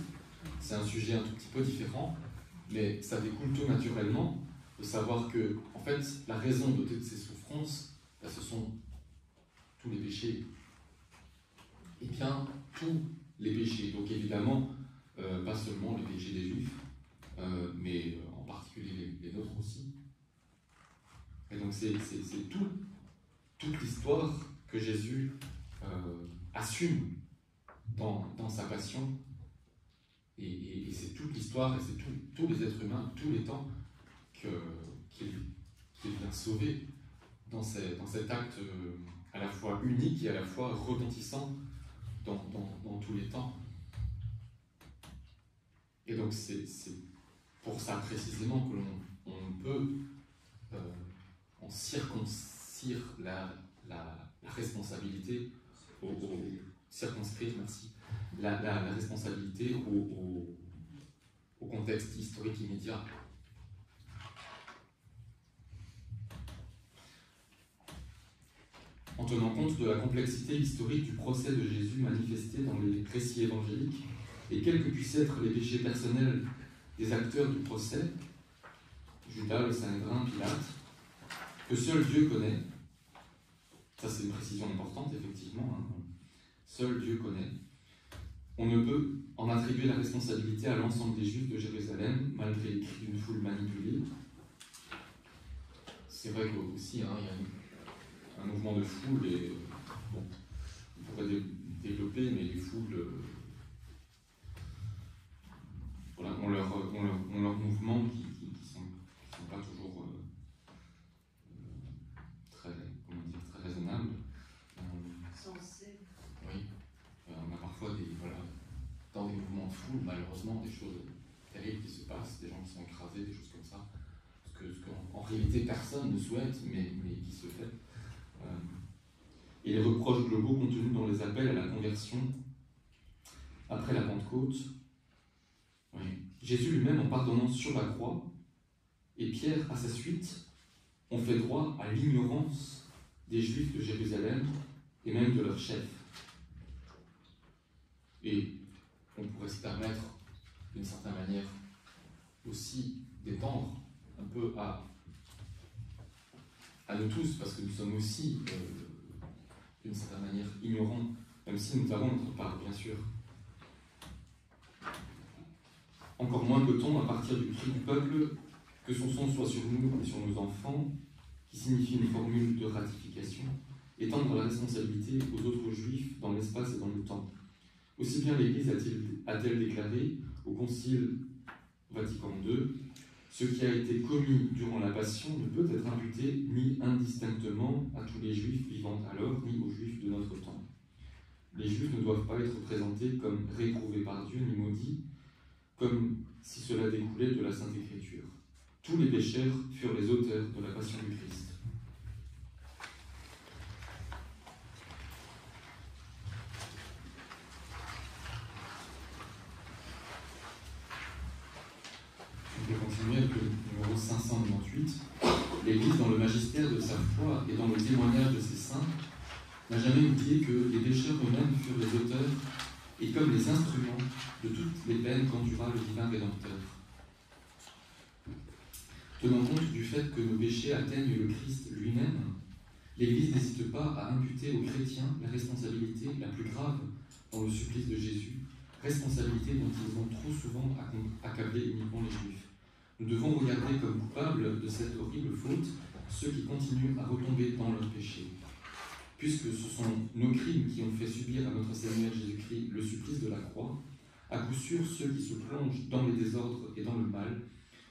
C'est un sujet un tout petit peu différent, mais ça découle tout naturellement de savoir que, en fait, la raison de toutes ces souffrances, ce sont tous les péchés. Et bien, tous les péchés. Donc évidemment, pas seulement les péchés des Juifs, mais en particulier les nôtres aussi. Et donc c'est toute l'histoire que Jésus assume dans sa passion. Et c'est toute l'histoire, et c'est tous les êtres humains, tous les temps, qu'il vient sauver dans cet acte à la fois unique et à la fois retentissant dans tous les temps. Et donc c'est pour ça précisément que l'on peut en circoncire la responsabilité circonscrire, merci, la responsabilité au contexte historique immédiat. En tenant compte de la complexité historique du procès de Jésus manifesté dans les récits évangéliques, et quels que puissent être les péchés personnels des acteurs du procès, Judas, le Sanhédrin, Pilate, que seul Dieu connaît, ça c'est une précision importante effectivement, seul Dieu connaît, on ne peut en attribuer la responsabilité à l'ensemble des Juifs de Jérusalem, malgré les cris d'une foule manipulée. C'est vrai qu'aussi, il y a un mouvement de foule, et bon, on pourrait développer, mais les foules voilà, ont leur mouvement qui sont pas toujours très raisonnables. Sensé. Oui, on a parfois dans des mouvements de foule, malheureusement, des choses terribles qui se passent, des gens qui sont écrasés, des choses comme ça, ce qu'en réalité personne ne souhaite, mais qui se fait. Et les reproches globaux contenus dans les appels à la conversion après la Pentecôte. Oui. Jésus lui-même, en pardonnant sur la croix, et Pierre à sa suite, ont fait droit à l'ignorance des Juifs de Jérusalem et même de leurs chefs. Et on pourrait se permettre, d'une certaine manière, aussi d'étendre un peu à nous tous, parce que nous sommes aussi, d'une certaine manière, ignorants, même si nous avons notre part, bien sûr. Encore moins peut-on, à partir du cri du peuple, que son sang soit sur nous et sur nos enfants, qui signifie une formule de ratification, étendre la responsabilité aux autres Juifs dans l'espace et dans le temps. Aussi bien l'Église a-t-elle déclaré au Concile Vatican II, ce qui a été commis durant la Passion ne peut être imputé ni indistinctement à tous les Juifs vivant alors, ni aux Juifs de notre temps. Les Juifs ne doivent pas être présentés comme réprouvés par Dieu, ni maudits, comme si cela découlait de la Sainte Écriture. Tous les pécheurs furent les auteurs de la Passion du Christ. On peut continuer avec le numéro 598. L'Église, dans le magistère de sa foi et dans le témoignage de ses saints, n'a jamais oublié que les pécheurs eux-mêmes furent les auteurs et comme les instruments de toutes les peines qu'endura le divin Rédempteur. Tenant compte du fait que nos péchés atteignent le Christ lui-même, l'Église n'hésite pas à imputer aux chrétiens la responsabilité la plus grave dans le supplice de Jésus, responsabilité dont ils ont trop souvent accablé uniquement les Juifs. Nous devons regarder comme coupables de cette horrible faute ceux qui continuent à retomber dans leurs péchés. Puisque ce sont nos crimes qui ont fait subir à notre Seigneur Jésus-Christ le supplice de la croix, à coup sûr ceux qui se plongent dans les désordres et dans le mal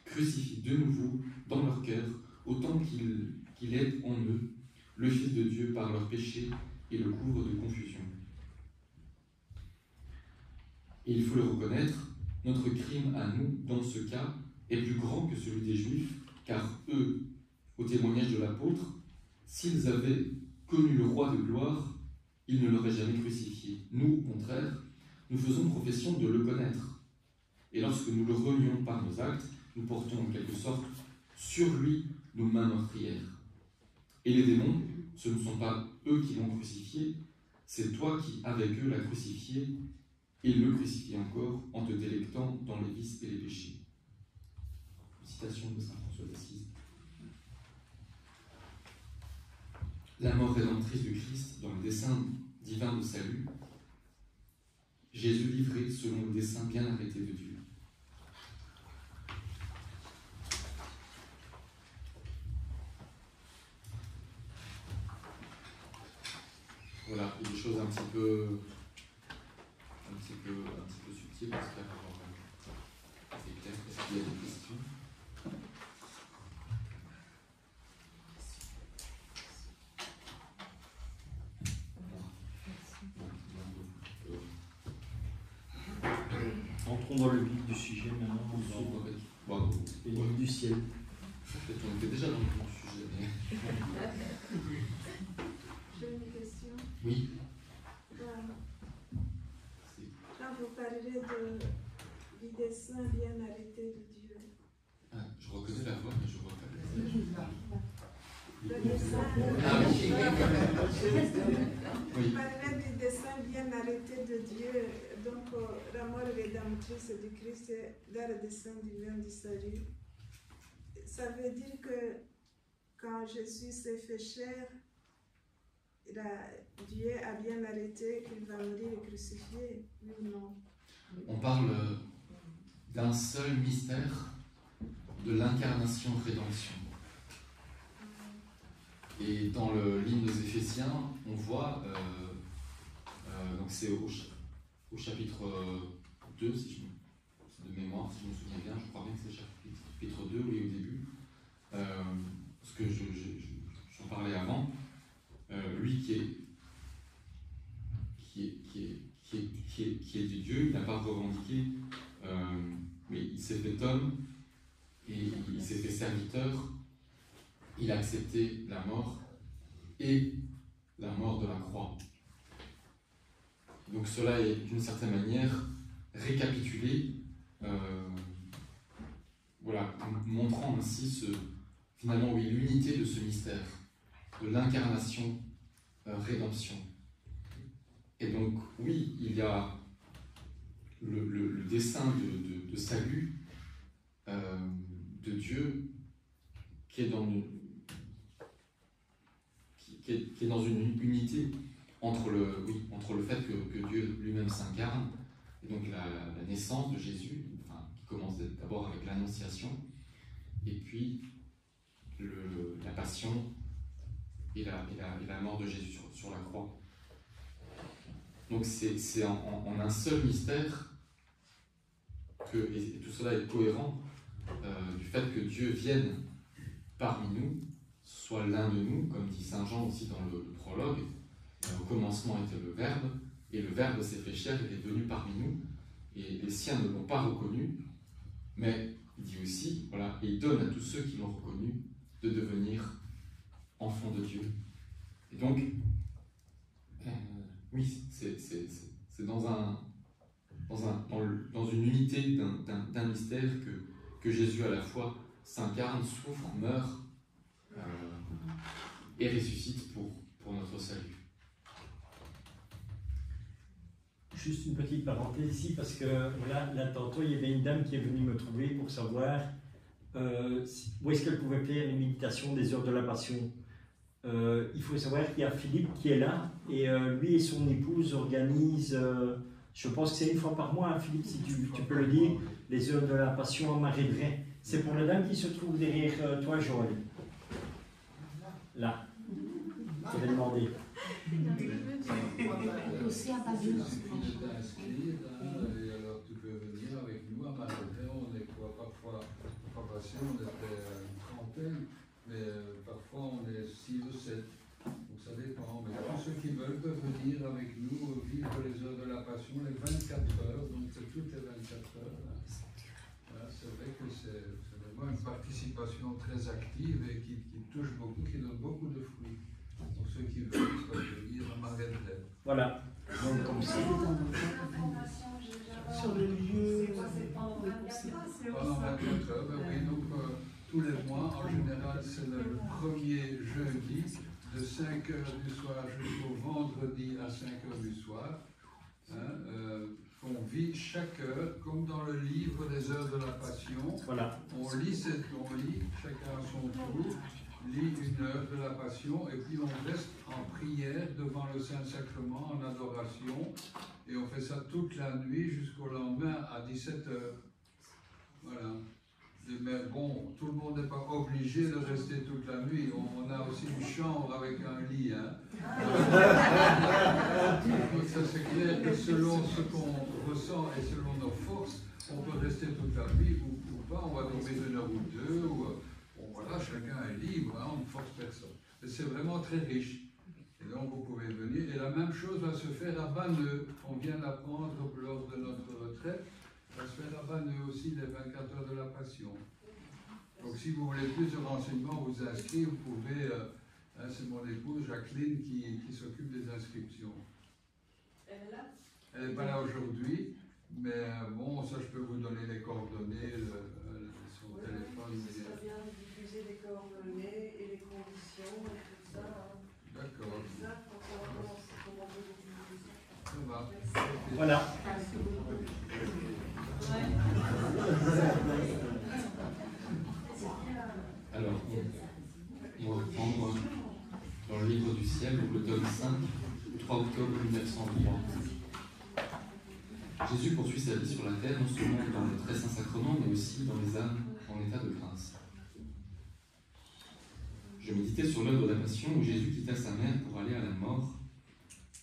crucifient de nouveau dans leur cœur, autant qu'il est en eux, le Fils de Dieu par leurs péchés et le couvre de confusion. Et il faut le reconnaître, notre crime à nous, dans ce cas, est plus grand que celui des Juifs, car eux, au témoignage de l'apôtre, s'ils avaient connu le roi de gloire, ils ne l'auraient jamais crucifié. Nous, au contraire, nous faisons profession de le connaître. Et lorsque nous le renions par nos actes, nous portons en quelque sorte sur lui nos mains meurtrières. Et les démons, ce ne sont pas eux qui l'ont crucifié, c'est toi qui, avec eux, l'as crucifié, et le crucifie encore en te délectant dans les vices et les péchés. Une citation de saint François d'Assise. La mort rédemptrice du Christ dans le dessein divin de salut, Jésus livré selon le dessein bien arrêté de Dieu. Voilà, des choses un petit peu subtiles, parce qu'il y a c'est clair. Est-ce qu'il y a des questions? Entrons dans le vif du sujet maintenant, dans les livres du ciel. On était déjà dans le vif du sujet. Mais... J'ai une question. Oui. Quand vous parlez du dessein bien arrêté de Dieu. Ah, je reconnais la voix, mais je ne vois pas le visage. Le dessein. Ah oui. Vous parlez du dessein bien arrêté de Dieu, donc la mort rédemptrice du Christ dans le dessein divin du salut. Ça veut dire que quand Jésus s'est fait chair, Dieu a bien arrêté qu'il va mourir et crucifié, oui ou non? On parle d'un seul mystère de l'incarnation-rédemption. Et dans l'hymne aux Éphésiens, on voit, donc c'est au chapitre 2, si de mémoire, si je me souviens bien, je crois bien que c'est chapitre 2, oui, au début, parce que j'en parlais avant, lui qui est de Dieu, il n'a pas revendiqué, mais il s'est fait homme et il s'est fait serviteur, il a accepté la mort et la mort de la croix. Donc cela est d'une certaine manière récapitulé, voilà, montrant ainsi finalement, oui, l'unité de ce mystère, de l'incarnation, rédemption. Et donc, oui, il y a le dessein de salut de Dieu qui est dans une unité entre le fait que Dieu lui-même s'incarne, et donc la naissance de Jésus, enfin, qui commence d'abord avec l'Annonciation, et puis la passion et la mort de Jésus sur la croix. Donc c'est en un seul mystère et tout cela est cohérent du fait que Dieu vienne parmi nous, soit l'un de nous, comme dit Saint Jean aussi dans le prologue. Au commencement était le Verbe, et le Verbe s'est fait chair, il est venu parmi nous, et les siens ne l'ont pas reconnu, mais il dit aussi, voilà, et il donne à tous ceux qui l'ont reconnu de devenir enfants de Dieu. Et donc, oui, c'est dans une unité d'un mystère que Jésus à la fois s'incarne, souffre, meurt et ressuscite pour notre salut. Juste une petite parenthèse ici, parce que là tantôt, il y avait une dame qui est venue me trouver pour savoir où est-ce qu'elle pouvait faire les méditations des heures de la Passion. Il faut savoir qu'il y a Philippe qui est là, et lui et son épouse organisent, je pense que c'est une fois par mois, hein, Philippe, si tu peux le dire, les heures de la Passion à Marais-Bray. C'est pour la dame qui se trouve derrière toi, Joël. Là. Je vais demander. Aussi à Babiou. Et alors tu peux venir avec nous à Marais-Bray. On est quoi, parfois passé, on était une trentaine, mais parfois on est 6 ou 7. Donc ça dépend. Mais tous ceux qui veulent peuvent venir avec nous vivre les heures de la Passion, les 24 heures. Donc c'est toutes les 24 heures. Voilà, c'est vrai que c'est vraiment une participation très active et qui touche beaucoup, qui donne beaucoup de fruits. Donc ceux qui veulent peuvent venir à Marais-Bray. Voilà. Donc, comme ça. Sur le lieu. Pendant 24 heures, oui, donc tous les mois, en général, c'est le premier jeudi de 5h du soir jusqu'au vendredi à 5h du soir. On vit chaque heure, comme dans le livre des heures de la Passion. Voilà. On lit, chacun à son tour, lit une heure de la Passion, et puis on reste en prière devant le Saint-Sacrement, en adoration, et on fait ça toute la nuit jusqu'au lendemain à 17h. Voilà. Mais bon, tout le monde n'est pas obligé de rester toute la nuit. On a aussi une chambre avec un lit. Hein. Donc ça c'est clair que selon ce qu'on ressent et selon nos forces, on peut rester toute la nuit ou pas. On va dormir 1 heure ou 2. Bon, voilà, chacun est libre, hein, on ne force personne. Mais c'est vraiment très riche. Et donc vous pouvez venir. Et la même chose va se faire à Banneux. On vient d'apprendre lors de notre retraite. Ça se fait à Banneux aussi, les 24 heures de la Passion. Donc si vous voulez plus de renseignements, vous inscrire, vous pouvez, c'est mon épouse Jacqueline qui s'occupe des inscriptions. Elle est là? Elle n'est pas là aujourd'hui, mais bon, ça je peux vous donner les coordonnées, son téléphone. Ce serait bien de diffuser les coordonnées et les conditions et tout ça. Hein. D'accord. Exact, pour savoir comment on peut diffuser ça. Ça va. Voilà. Alors, on va reprendre dans le livre du ciel, le tome 5, 3 octobre 1903. Jésus poursuit sa vie sur la terre, non seulement dans le très saint sacrement, mais aussi dans les âmes en état de grâce. Je méditais sur l'heure de la Passion où Jésus quitta sa mère pour aller à la mort,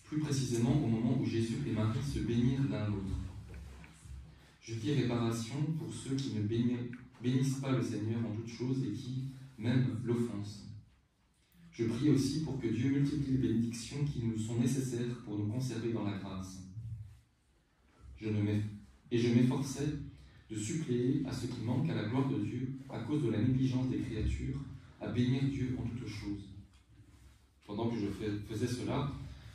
plus précisément au moment où Jésus et Marie se bénirent l'un l'autre. Je fis réparation pour ceux qui ne bénissent pas le Seigneur en toutes choses et qui, même, l'offensent. Je priais aussi pour que Dieu multiplie les bénédictions qui nous sont nécessaires pour nous conserver dans la grâce. Je m'efforçais de suppléer à ce qui manque à la gloire de Dieu à cause de la négligence des créatures, à bénir Dieu en toutes choses. Pendant que je faisais cela,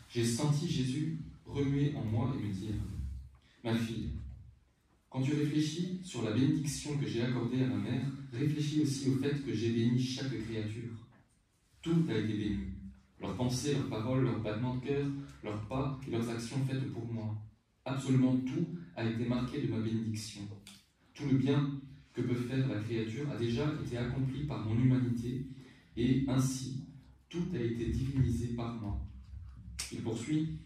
j'ai senti Jésus remuer en moi et me dire « Ma fille, quand tu réfléchis sur la bénédiction que j'ai accordée à ma mère réfléchis aussi au fait que j'ai béni chaque créature. Tout a été béni. Leurs pensées, leurs paroles, leurs battements de cœur, leurs pas et leurs actions faites pour moi. Absolument tout a été marqué de ma bénédiction. Tout le bien que peut faire la créature a déjà été accompli par mon humanité, et ainsi, tout a été divinisé par moi. Il poursuit,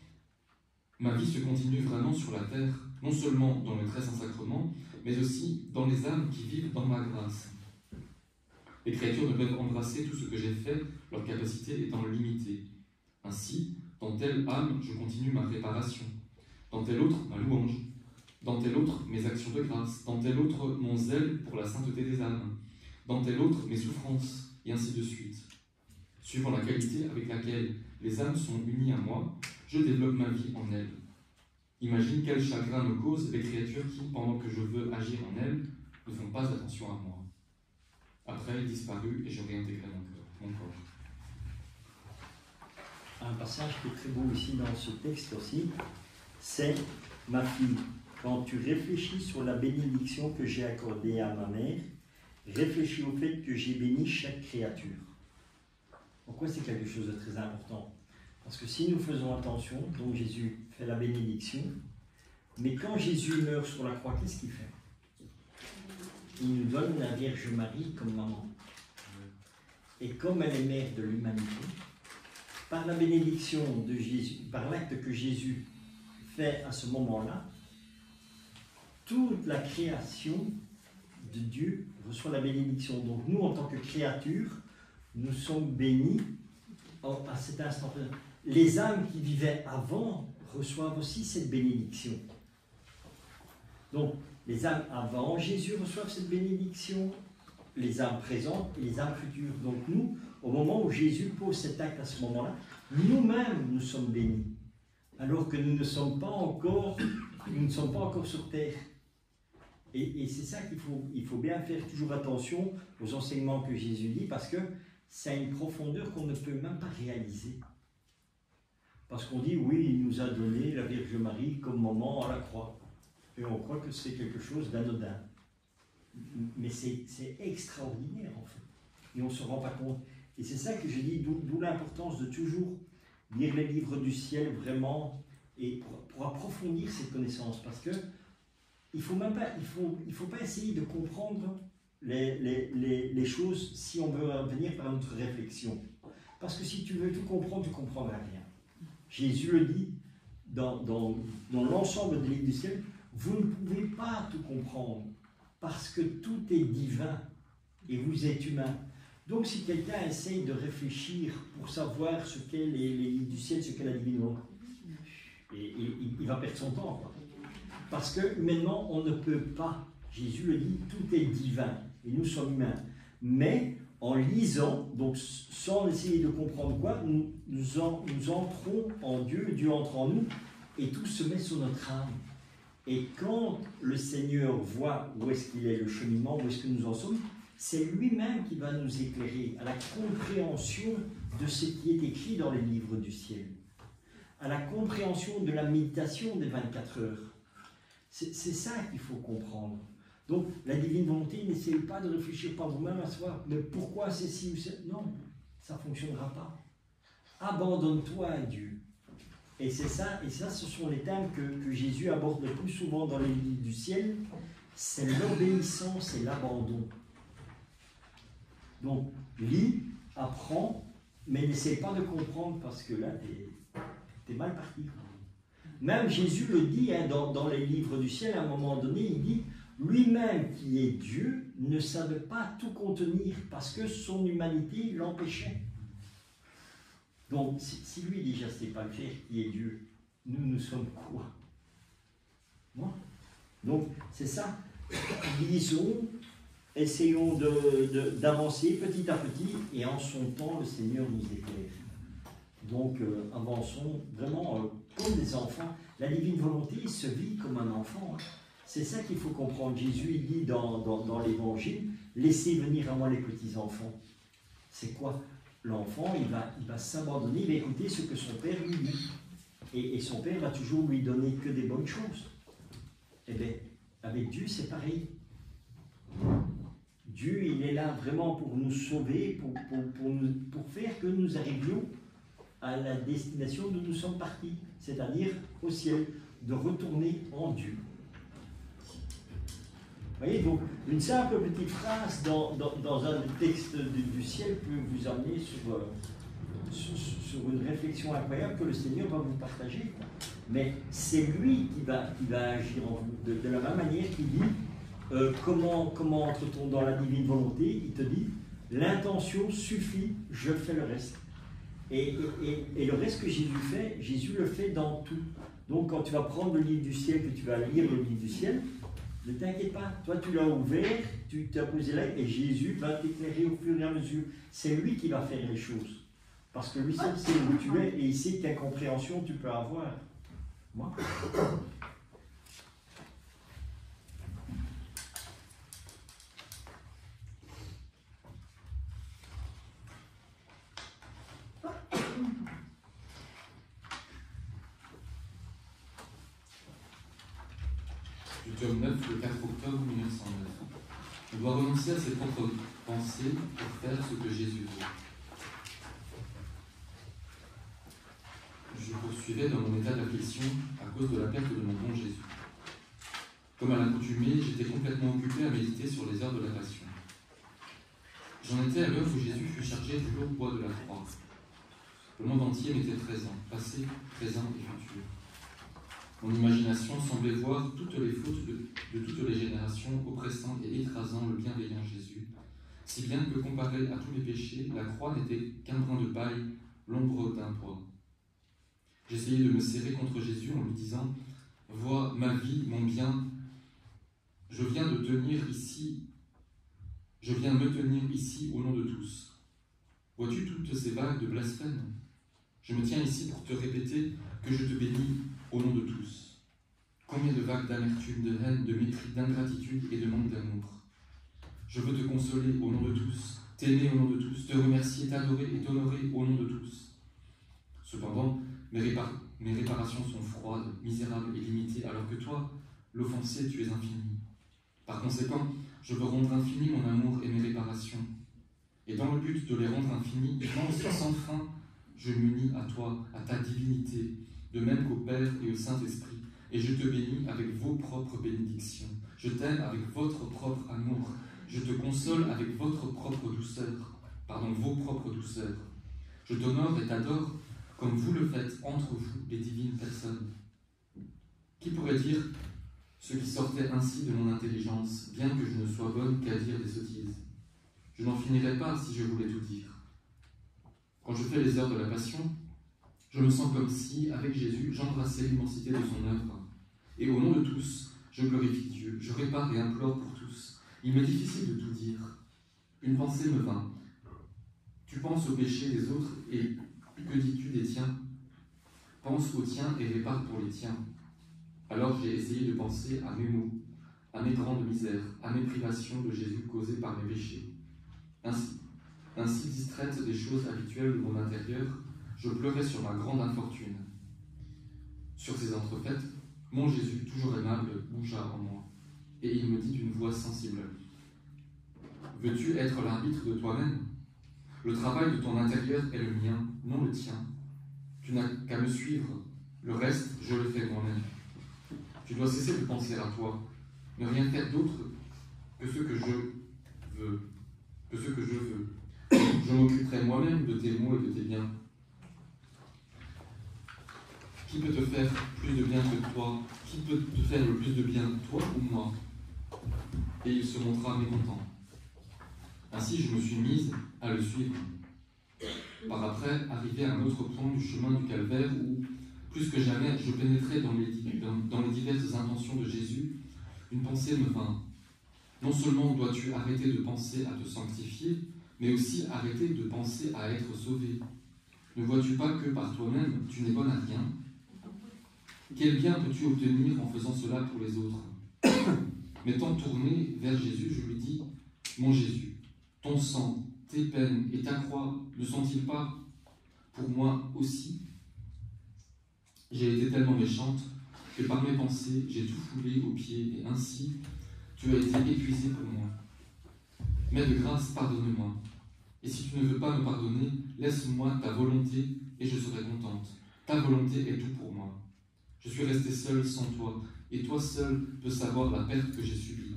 ma vie se continue vraiment sur la terre, non seulement dans le très saint sacrement, mais aussi dans les âmes qui vivent dans ma grâce. Les créatures ne peuvent embrasser tout ce que j'ai fait, leur capacité étant limitée. Ainsi, dans telle âme, je continue ma réparation, dans telle autre, ma louange, dans telle autre, mes actions de grâce, dans telle autre, mon zèle pour la sainteté des âmes, dans telle autre, mes souffrances, et ainsi de suite. Suivant la qualité avec laquelle les âmes sont unies à moi, je développe ma vie en elles. Imagine quel chagrin me causent les créatures qui, pendant que je veux agir en elles, ne font pas attention à moi. Après, elle disparut et je réintégrai mon corps. Un passage qui est très beau ici dans ce texte aussi, c'est « Ma fille, quand tu réfléchis sur la bénédiction que j'ai accordée à ma mère, réfléchis au fait que j'ai béni chaque créature. » Pourquoi c'est quelque chose de très important? Parce que si nous faisons attention, donc Jésus fait la bénédiction, mais quand Jésus meurt sur la croix, qu'est-ce qu'il fait? Il nous donne la Vierge Marie comme maman. Et comme elle est mère de l'humanité, par la bénédiction de Jésus, par l'acte que Jésus fait à ce moment-là, toute la création de Dieu reçoit la bénédiction. Donc nous, en tant que créatures, nous sommes bénis à cet instant. Les âmes qui vivaient avant reçoivent aussi cette bénédiction. Donc, les âmes avant Jésus reçoivent cette bénédiction, les âmes présentes et les âmes futures. Donc nous, au moment où Jésus pose cet acte à ce moment-là, nous-mêmes nous sommes bénis, alors que nous ne sommes pas encore sur terre. Et c'est ça qu'il faut bien faire toujours attention aux enseignements que Jésus dit, parce que c'est à une profondeur qu'on ne peut même pas réaliser. Parce qu'on dit, oui, il nous a donné la Vierge Marie comme maman à la croix. Et on croit que c'est quelque chose d'anodin. Mais c'est extraordinaire, en fait. Et on ne se rend pas compte. Et c'est ça que je dis, d'où l'importance de toujours lire les livres du ciel, vraiment, et pour approfondir cette connaissance. Parce que il faut pas essayer de comprendre les choses si on veut venir par notre réflexion. Parce que si tu veux tout comprendre, tu ne comprendras rien. Jésus le dit dans l'ensemble des livres du ciel, vous ne pouvez pas tout comprendre parce que tout est divin et vous êtes humain. Donc si quelqu'un essaye de réfléchir pour savoir ce qu'est les livres du ciel, ce qu'est la divine volonté, il va perdre son temps, quoi. Parce que humainement, on ne peut pas. Jésus le dit, tout est divin et nous sommes humains. Mais en lisant, donc sans essayer de comprendre quoi, nous entrons en Dieu, Dieu entre en nous et tout se met sur notre âme. Et quand le Seigneur voit où est-ce qu'il est le cheminement, où est-ce que nous en sommes, c'est lui-même qui va nous éclairer à la compréhension de ce qui est écrit dans les livres du ciel, à la compréhension de la méditation des 24 heures. C'est ça qu'il faut comprendre. Donc, la divine volonté, n'essayez pas de réfléchir par vous-même à savoir, mais pourquoi c'est ci ou ça? Non, ça ne fonctionnera pas. Abandonne-toi à Dieu. Et c'est ça, ce sont les thèmes que Jésus aborde le plus souvent dans les livres du ciel, c'est l'obéissance et l'abandon. Donc, lis, apprends, mais n'essaie pas de comprendre parce que là, t'es mal parti. Même Jésus le dit hein, dans les livres du ciel, à un moment donné, il dit lui-même qui est Dieu ne savait pas tout contenir parce que son humanité l'empêchait. Donc, si lui déjà ne sait pas le faire, qui est Dieu, nous sommes quoi? Moi. Donc, c'est ça. Lisons, essayons d'avancer petit à petit et en son temps, le Seigneur nous éclaire. Donc, avançons vraiment comme des enfants. La divine volonté se vit comme un enfant. Hein. C'est ça qu'il faut comprendre. Jésus il dit dans l'Évangile, laissez venir à moi les petits-enfants. C'est quoi? L'enfant, il va s'abandonner, il va écouter ce que son père lui dit. Et son père va toujours lui donner que des bonnes choses. Eh bien, avec Dieu, c'est pareil. Dieu, il est là vraiment pour nous sauver, pour faire que nous arrivions à la destination d'où nous sommes partis, c'est-à-dire au ciel, de retourner en Dieu. Vous voyez, donc une simple petite phrase dans un texte du ciel peut vous amener sur une réflexion incroyable que le Seigneur va vous partager. Mais c'est lui qui va agir en vous. De la même manière qu'il dit, comment entre-t-on dans la divine volonté? Il te dit, l'intention suffit, je fais le reste. Et le reste que Jésus fait, Jésus le fait dans tout. Donc quand tu vas prendre le livre du ciel, que tu vas lire le livre du ciel, ne t'inquiète pas, toi tu l'as ouvert, tu t'es posé là, et Jésus va t'éclairer au fur et à mesure. C'est lui qui va faire les choses. Parce que lui seul sait où tu es, et il sait quelle compréhension tu peux avoir. Moi Du tome 9, le 4 octobre 1909. On doit renoncer à ses propres pensées pour faire ce que Jésus veut. Je poursuivais dans mon état d'affliction à cause de la perte de mon bon Jésus. Comme à l'accoutumée, j'étais complètement occupé à méditer sur les heures de la Passion. J'en étais à l'heure où Jésus fut chargé du lourd poids de la croix. Le monde entier m'était présent, passé, présent et futur. Mon imagination semblait voir toutes les fautes de toutes les générations, oppressant et écrasant le bienveillant Jésus, si bien que comparé à tous les péchés, la croix n'était qu'un brin de paille, l'ombre d'un poids. J'essayais de me serrer contre Jésus en lui disant « Vois ma vie, mon bien, je viens me tenir ici au nom de tous. Vois-tu toutes ces vagues de blasphème? Je me tiens ici pour te répéter que je te bénis au nom de tous. Combien de vagues d'amertume, de haine, de mépris, d'ingratitude et de manque d'amour. Je veux te consoler au nom de tous, t'aimer au nom de tous, te remercier, t'adorer et t'honorer au nom de tous. Cependant, mes réparations sont froides, misérables et limitées, alors que toi, l'offensé, tu es infini. Par conséquent, je veux rendre infini mon amour et mes réparations. Et dans le but de les rendre infinis, sans fin, je m'unis à toi, à ta divinité, de même qu'au Père et au Saint-Esprit, et je te bénis avec vos propres bénédictions. Je t'aime avec votre propre amour. Je te console avec votre propre douceur. Vos propres douceurs. Je t'honore et t'adore comme vous le faites entre vous, les divines personnes. Qui pourrait dire ce qui sortait ainsi de mon intelligence, bien que je ne sois bonne qu'à dire des sottises? Je n'en finirais pas si je voulais tout dire. Quand je fais les heures de la Passion, je me sens comme si, avec Jésus, j'embrassais l'immensité de son œuvre. Et au nom de tous, je glorifie Dieu, je répare et implore pour tous. Il m'est difficile de tout dire. Une pensée me vint. Tu penses au péché des autres et que dis-tu des tiens? Pense aux tiens et répare pour les tiens. Alors j'ai essayé de penser à mes maux, à mes grandes misères, à mes privations de Jésus causées par mes péchés. Ainsi distraite des choses habituelles de mon intérieur, je pleurais sur ma grande infortune. Sur ces entrefaites, mon Jésus, toujours aimable, bougea en moi, et il me dit d'une voix sensible: veux-tu être l'arbitre de toi-même? Le travail de ton intérieur est le mien, non le tien. Tu n'as qu'à me suivre, le reste, je le fais moi-même. Tu dois cesser de penser à toi, ne rien faire d'autre que ce que je veux. Je m'occuperai moi-même de tes maux et de tes biens. Qui peut te faire plus de bien que toi? Qui peut te faire le plus de bien, toi ou moi? Et il se montra mécontent. Ainsi, je me suis mise à le suivre. Par après, arrivé à un autre point du chemin du calvaire où, plus que jamais, je pénétrais dans les diverses intentions de Jésus, une pensée me vint. Non seulement dois-tu arrêter de penser à te sanctifier, mais aussi arrêter de penser à être sauvé. Ne vois-tu pas que par toi-même, tu n'es bonne à rien? Quel bien peux-tu obtenir en faisant cela pour les autres? M'étant tourné vers Jésus, je lui dis: mon Jésus, ton sang, tes peines et ta croix ne sont-ils pas pour moi aussi? J'ai été tellement méchante que par mes pensées, j'ai tout foulé aux pieds, et ainsi tu as été épuisé pour moi. Mais de grâce, pardonne-moi. Et si tu ne veux pas me pardonner, laisse-moi ta volonté et je serai contente. Ta volonté est tout pour moi. Je suis resté seul sans toi, et toi seul peux savoir la perte que j'ai subie.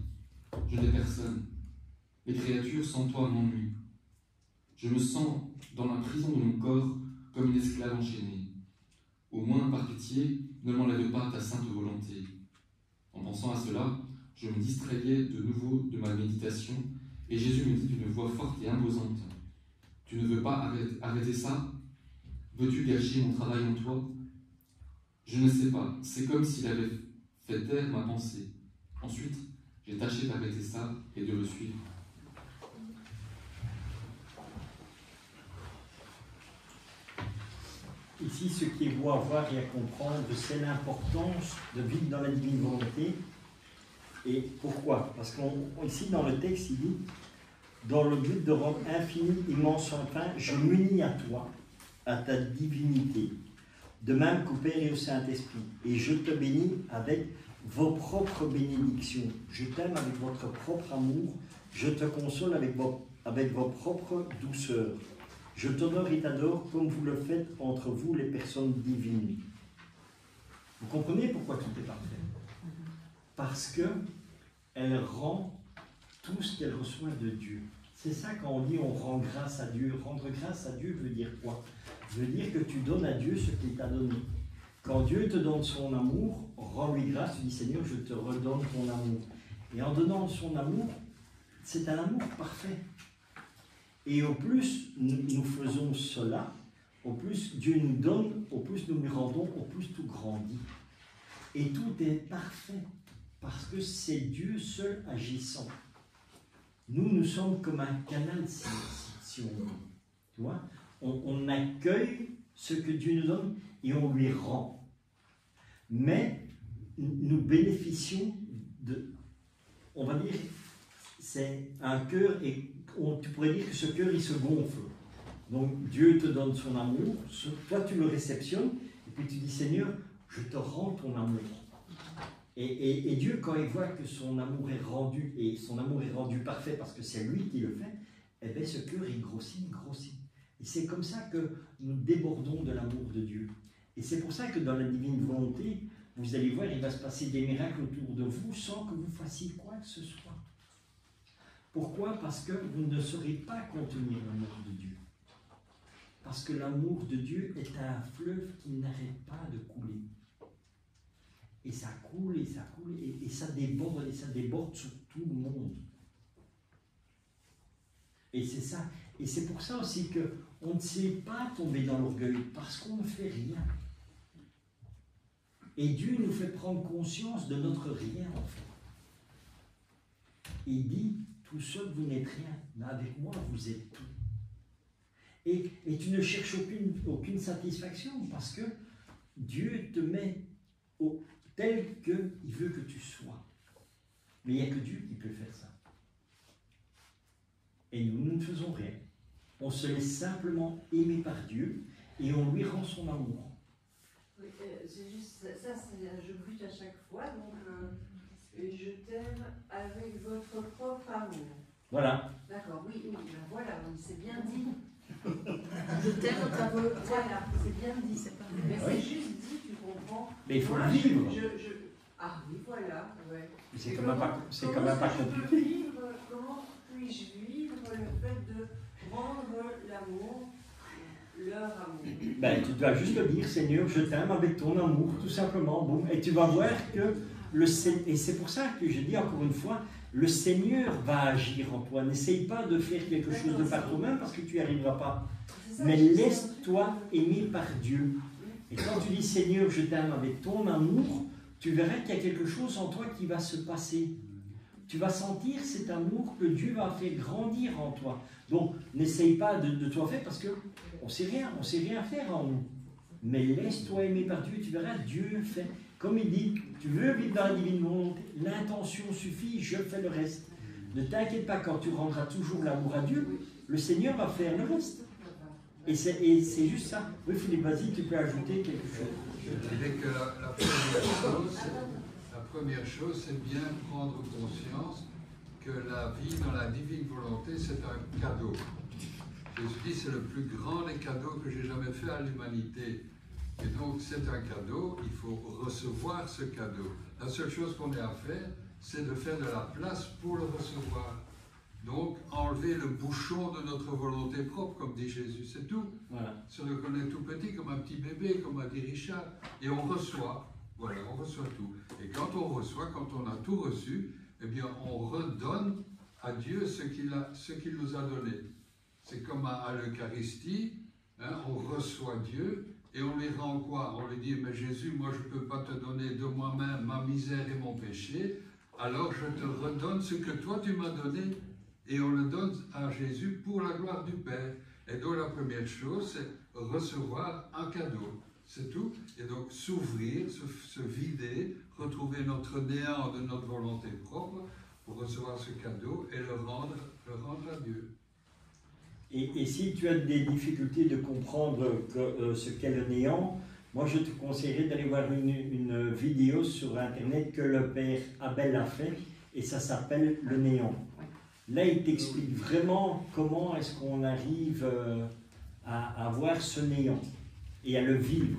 Je n'ai personne. Les créatures sans toi m'ennuient. Je me sens dans la prison de mon corps comme une esclave enchaînée. Au moins, par pitié, ne m'enlève pas ta sainte volonté. En pensant à cela, je me distrayais de nouveau de ma méditation, et Jésus me dit d'une voix forte et imposante, « Tu ne veux pas arrêter ça? Veux-tu gâcher mon travail en toi ?» Je ne sais pas, c'est comme s'il avait fait taire ma pensée. Ensuite, j'ai tâché d'arrêter ça et de le suivre. Ici, ce qui est beau à voir et à comprendre, c'est l'importance de vivre dans la divine volonté. Et pourquoi? Parce qu'ici, dans le texte, il dit, dans le but de rendre infini, immense, sans fin, je m'unis à toi, à ta divinité, de même qu'au Père et au Saint-Esprit. Et je te bénis avec vos propres bénédictions. Je t'aime avec votre propre amour. Je te console avec vos propres douceurs. Je t'honore et t'adore comme vous le faites entre vous, les personnes divines. Vous comprenez pourquoi tout est parfait? Parce qu'elle rend tout ce qu'elle reçoit de Dieu. C'est ça quand on dit on rend grâce à Dieu. Rendre grâce à Dieu veut dire quoi? Veut dire que tu donnes à Dieu ce qu'il t'a donné. Quand Dieu te donne son amour, rends-lui grâce, tu dis Seigneur, je te redonne ton amour. Et en donnant son amour, c'est un amour parfait. Et au plus nous faisons cela, au plus Dieu nous donne, au plus nous lui rendons, au plus tout grandit. Et tout est parfait, parce que c'est Dieu seul agissant. Nous sommes comme un canal, si on veut. Tu vois, on accueille ce que Dieu nous donne et on lui rend. Mais nous bénéficions de, on va dire, c'est un cœur, et tu pourrais dire que ce cœur, il se gonfle. Donc Dieu te donne son amour, toi tu le réceptionnes, et puis tu dis Seigneur, je te rends ton amour. Et Dieu, quand il voit que son amour est rendu, et son amour est rendu parfait parce que c'est lui qui le fait, eh bien ce cœur, il grossit, il grossit. Et c'est comme ça que nous débordons de l'amour de Dieu. Et c'est pour ça que dans la divine volonté, vous allez voir, il va se passer des miracles autour de vous sans que vous fassiez quoi que ce soit. Pourquoi? Parce que vous ne saurez pas contenir l'amour de Dieu. Parce que l'amour de Dieu est un fleuve qui n'arrête pas de couler. Et ça coule, et ça coule, et ça déborde sur tout le monde. Et c'est ça. Et c'est pour ça aussi qu'on ne sait pas tomber dans l'orgueil, parce qu'on ne fait rien. Et Dieu nous fait prendre conscience de notre rien, en fait. Il dit, tout seul vous n'êtes rien, mais avec moi vous êtes tout. Et tu ne cherches aucune satisfaction, parce que Dieu te met tel qu'il veut que tu sois. Mais il n'y a que Dieu qui peut faire ça. Et nous ne faisons rien. On se laisse simplement aimer par Dieu et on lui rend son amour. Oui, c'est juste ça, je bute à chaque fois, donc je t'aime avec votre propre amour. Voilà. D'accord, oui, ben voilà, c'est bien dit. Je t'aime ta volonté. Voilà, c'est bien dit. Mais c'est juste dit, tu comprends. Mais il faut moi, le vivre. Ah oui, voilà, ouais. C'est quand même pas compliqué. Comment puis-je vivre le fait de rendre l'amour, leur amour? Ben, tu dois juste le dire, Seigneur, je t'aime avec ton amour, tout simplement. Boum. Et tu vas voir que et c'est pour ça que je dis encore une fois, le Seigneur va agir en toi. N'essaye pas de faire quelque chose de par toi-même parce que tu n'y arriveras pas. Mais laisse-toi aimer par Dieu. Et quand tu dis Seigneur, je t'aime avec ton amour, tu verras qu'il y a quelque chose en toi qui va se passer. Tu vas sentir cet amour que Dieu va faire grandir en toi. Donc, n'essaye pas de toi faire parce qu'on ne sait rien faire en nous. Mais laisse-toi aimer par Dieu, tu verras, Dieu fait. Comme il dit, tu veux vivre dans la divine volonté, l'intention suffit, je fais le reste. Ne t'inquiète pas, quand tu rendras toujours l'amour à Dieu, le Seigneur va faire le reste. Et c'est juste ça. Oui, Philippe, vas-y, tu peux ajouter quelque chose. Je dirais que la première chose, c'est bien prendre conscience que la vie dans la divine volonté, c'est un cadeau. Jésus dit, c'est le plus grand des cadeaux que j'ai jamais fait à l'humanité. Et donc, c'est un cadeau, il faut recevoir ce cadeau. La seule chose qu'on ait à faire, c'est de faire de la place pour le recevoir. Donc, enlever le bouchon de notre volonté propre, comme dit Jésus, c'est tout. Voilà. Se reconnaît tout petit, comme un petit bébé, comme a dit Richard, et on reçoit. Voilà, on reçoit tout. Et quand on reçoit, quand on a tout reçu, eh bien, on redonne à Dieu ce qu'il nous a donné. C'est comme à l'Eucharistie, hein, on reçoit Dieu, et on lui rend quoi? On lui dit, mais Jésus, moi je ne peux pas te donner de moi-même ma misère et mon péché, alors je te redonne ce que toi tu m'as donné, et on le donne à Jésus pour la gloire du Père. Et donc la première chose, c'est recevoir un cadeau, c'est tout. Et donc s'ouvrir, se vider, retrouver notre néant de notre volonté propre, pour recevoir ce cadeau et le rendre à Dieu. Et si tu as des difficultés de comprendre ce qu'est le néant, moi je te conseillerais d'aller voir une vidéo sur internet que le père Abel a fait, et ça s'appelle Le Néant. Là il t'explique vraiment comment est-ce qu'on arrive à voir ce néant et à le vivre.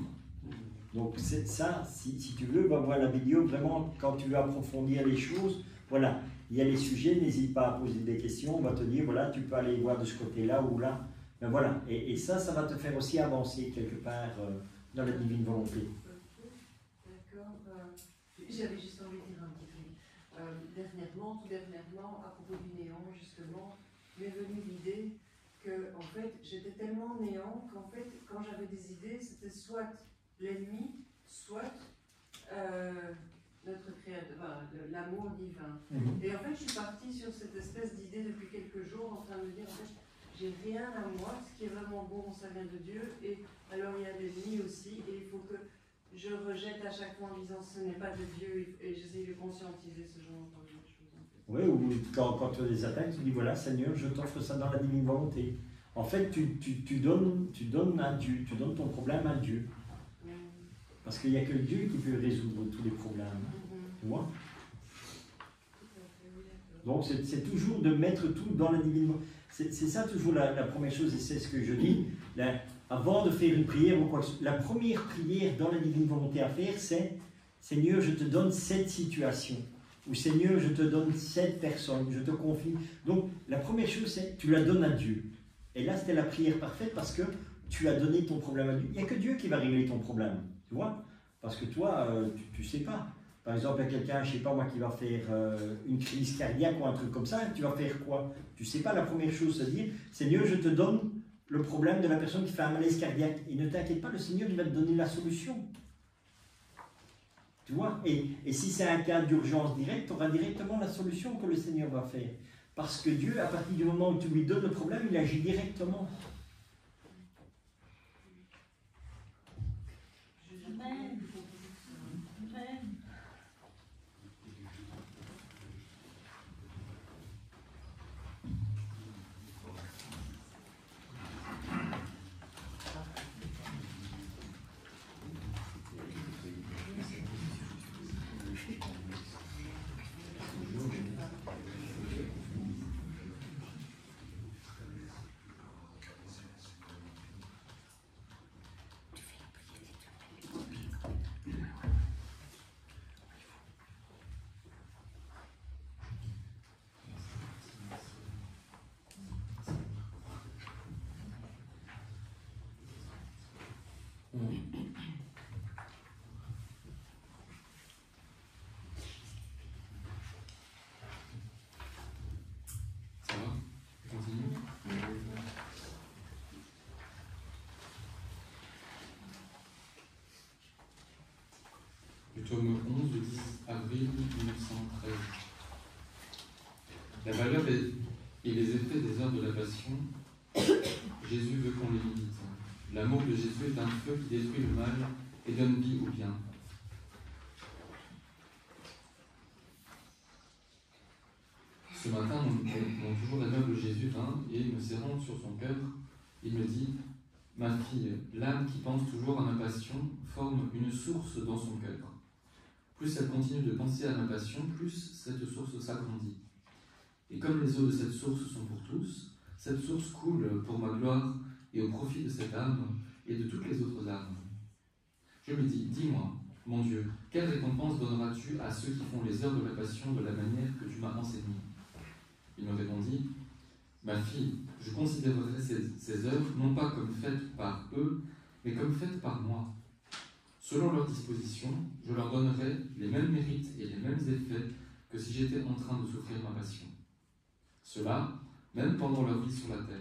Donc c'est ça, si tu veux, va voir la vidéo vraiment quand tu veux approfondir les choses. Voilà, il y a les sujets, n'hésite pas à poser des questions, on va te dire, voilà, tu peux aller voir de ce côté-là ou là. Ben voilà, et ça va te faire aussi avancer quelque part dans la divine volonté. D'accord. J'avais juste envie de dire un petit truc. Tout dernièrement, à propos du néant, justement, m'est venue l'idée que, en fait, j'étais tellement néant qu'en fait, quand j'avais des idées, c'était soit l'ennemi, soit notre créateur, l'amour divin. Et en fait, je suis partie sur cette espèce d'idée depuis quelques jours, en train de me dire, en fait, j'ai rien à moi, ce qui est vraiment bon, ça vient de Dieu, et alors il y a l'ennemi aussi, et il faut que je rejette à chaque fois en disant, ce n'est pas de Dieu, et j'essaie de conscientiser ce genre de choses. Oui, ou quand tu as des attaques, tu dis, voilà, Seigneur, je t'offre ça dans la divine volonté. En fait, tu donnes à Dieu, tu donnes ton problème à Dieu. Parce qu'il n'y a que Dieu qui peut résoudre tous les problèmes. Tu vois? Donc c'est toujours de mettre tout dans la divine volonté. C'est ça toujours la première chose, et c'est ce que je dis. Avant de faire une prière, ou quoi, la première prière dans la divine volonté à faire, c'est Seigneur, je te donne cette situation. Ou Seigneur, je te donne cette personne, je te confie. Donc la première chose, c'est tu la donnes à Dieu. Et là, c'était la prière parfaite parce que tu as donné ton problème à Dieu. Il n'y a que Dieu qui va régler ton problème. Tu vois? Parce que toi, tu ne sais pas. Par exemple, il y a quelqu'un, je ne sais pas moi, qui va faire une crise cardiaque ou un truc comme ça, tu vas faire quoi? Tu ne sais pas. La première chose, c'est de dire, Seigneur, je te donne le problème de la personne qui fait un malaise cardiaque. Et ne t'inquiète pas, le Seigneur, il va te donner la solution. Tu vois? Et si c'est un cas d'urgence directe, tu auras directement la solution que le Seigneur va faire. Parce que Dieu, à partir du moment où tu lui donnes le problème, il agit directement. Amen. Amen. Ça va? Continue. Du tome 11 du 10 avril 1913. La valeur et les effets des heures de la passion, Jésus veut qu'on les limite. L'amour de Jésus est un feu qui détruit le mal et donne vie au bien. Ce matin, mon toujours aimable Jésus vint et, me serrant sur son cœur, il me dit « Ma fille, l'âme qui pense toujours à ma passion forme une source dans son cœur. Plus elle continue de penser à ma passion, plus cette source s'agrandit. Et comme les eaux de cette source sont pour tous, cette source coule pour ma gloire et au profit de cette âme et de toutes les autres âmes. Je lui dis, dis-moi, mon Dieu, quelle récompense donneras-tu à ceux qui font les heures de la passion de la manière que tu m'as enseignée? Il me répondit, ma fille, je considérerai ces œuvres non pas comme faites par eux, mais comme faites par moi. Selon leur disposition, je leur donnerai les mêmes mérites et les mêmes effets que si j'étais en train de souffrir ma passion. Cela, même pendant leur vie sur la terre.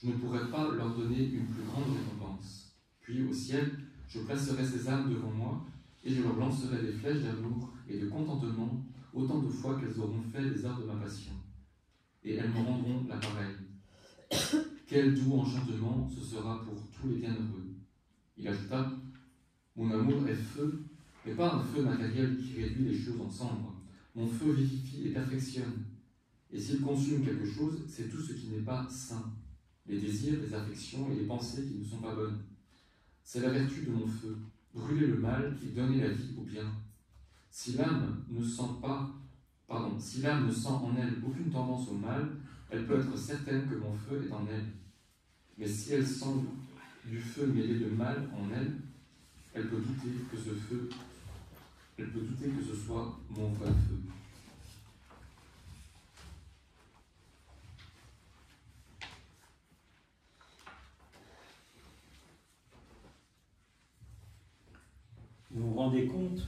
Je ne pourrais pas leur donner une plus grande récompense. Puis au ciel, je placerai ces âmes devant moi, et je leur lancerai des flèches d'amour et de contentement, autant de fois qu'elles auront fait les heures de ma passion. Et elles me rendront l'appareil. Quel doux enchantement ce sera pour tous les bienheureux. Il ajouta, mon amour est feu, mais pas un feu matériel qui réduit les choses en cendres. Mon feu vivifie et perfectionne. Et s'il consume quelque chose, c'est tout ce qui n'est pas sain, les désirs, les affections et les pensées qui ne sont pas bonnes. C'est la vertu de mon feu, brûler le mal et donner la vie au bien. Si l'âme ne sent en elle aucune tendance au mal, elle peut être certaine que mon feu est en elle. Mais si elle sent du feu mêlé de mal en elle, elle peut douter que ce soit mon vrai feu. Vous vous rendez compte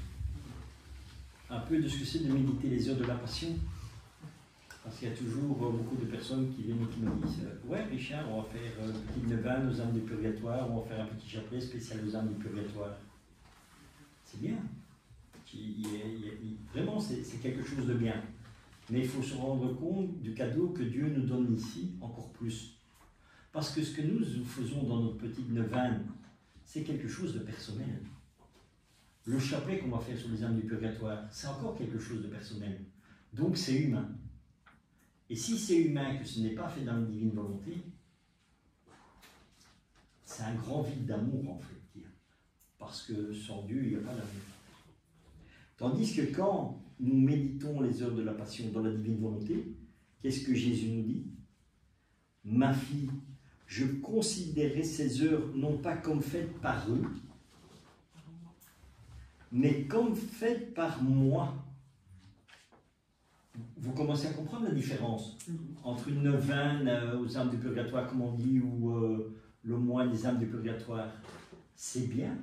un peu de ce que c'est de méditer les heures de la passion? Parce qu'il y a toujours beaucoup de personnes qui viennent et qui me disent ouais Richard, on va faire une petite neuvaine aux âmes du purgatoire, on va faire un petit chapelet spécial aux âmes du purgatoire. C'est bien. Vraiment, c'est quelque chose de bien. Mais il faut se rendre compte du cadeau que Dieu nous donne ici, encore plus. Parce que ce que nous faisons dans notre petite neuvaine, c'est quelque chose de personnel. Le chapelet qu'on va faire sur les âmes du purgatoire, c'est encore quelque chose de personnel. Donc c'est humain. Et si c'est humain, que ce n'est pas fait dans la divine volonté, c'est un grand vide d'amour en fait. Parce que sans Dieu, il n'y a pas d'amour. Tandis que quand nous méditons les heures de la passion dans la divine volonté, qu'est-ce que Jésus nous dit? Ma fille, je considérais ces heures non pas comme faites par eux, mais comme faites par moi. Vous commencez à comprendre la différence entre une neuvaine aux âmes du purgatoire, comme on dit, ou le moine des âmes du purgatoire. C'est bien,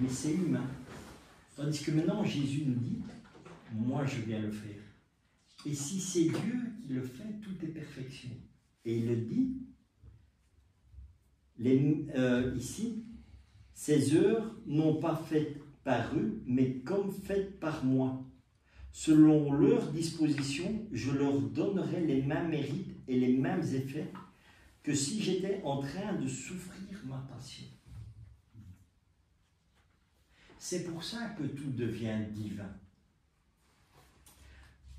mais c'est humain. Tandis que maintenant, Jésus nous dit, moi je viens le faire. Et si c'est Dieu qui le fait, tout est perfection. Et il le dit, ici, ces heures n'ont pas faites par eux, mais comme faites par moi. Selon leur disposition, je leur donnerai les mêmes mérites et les mêmes effets que si j'étais en train de souffrir ma passion. C'est pour ça que tout devient divin.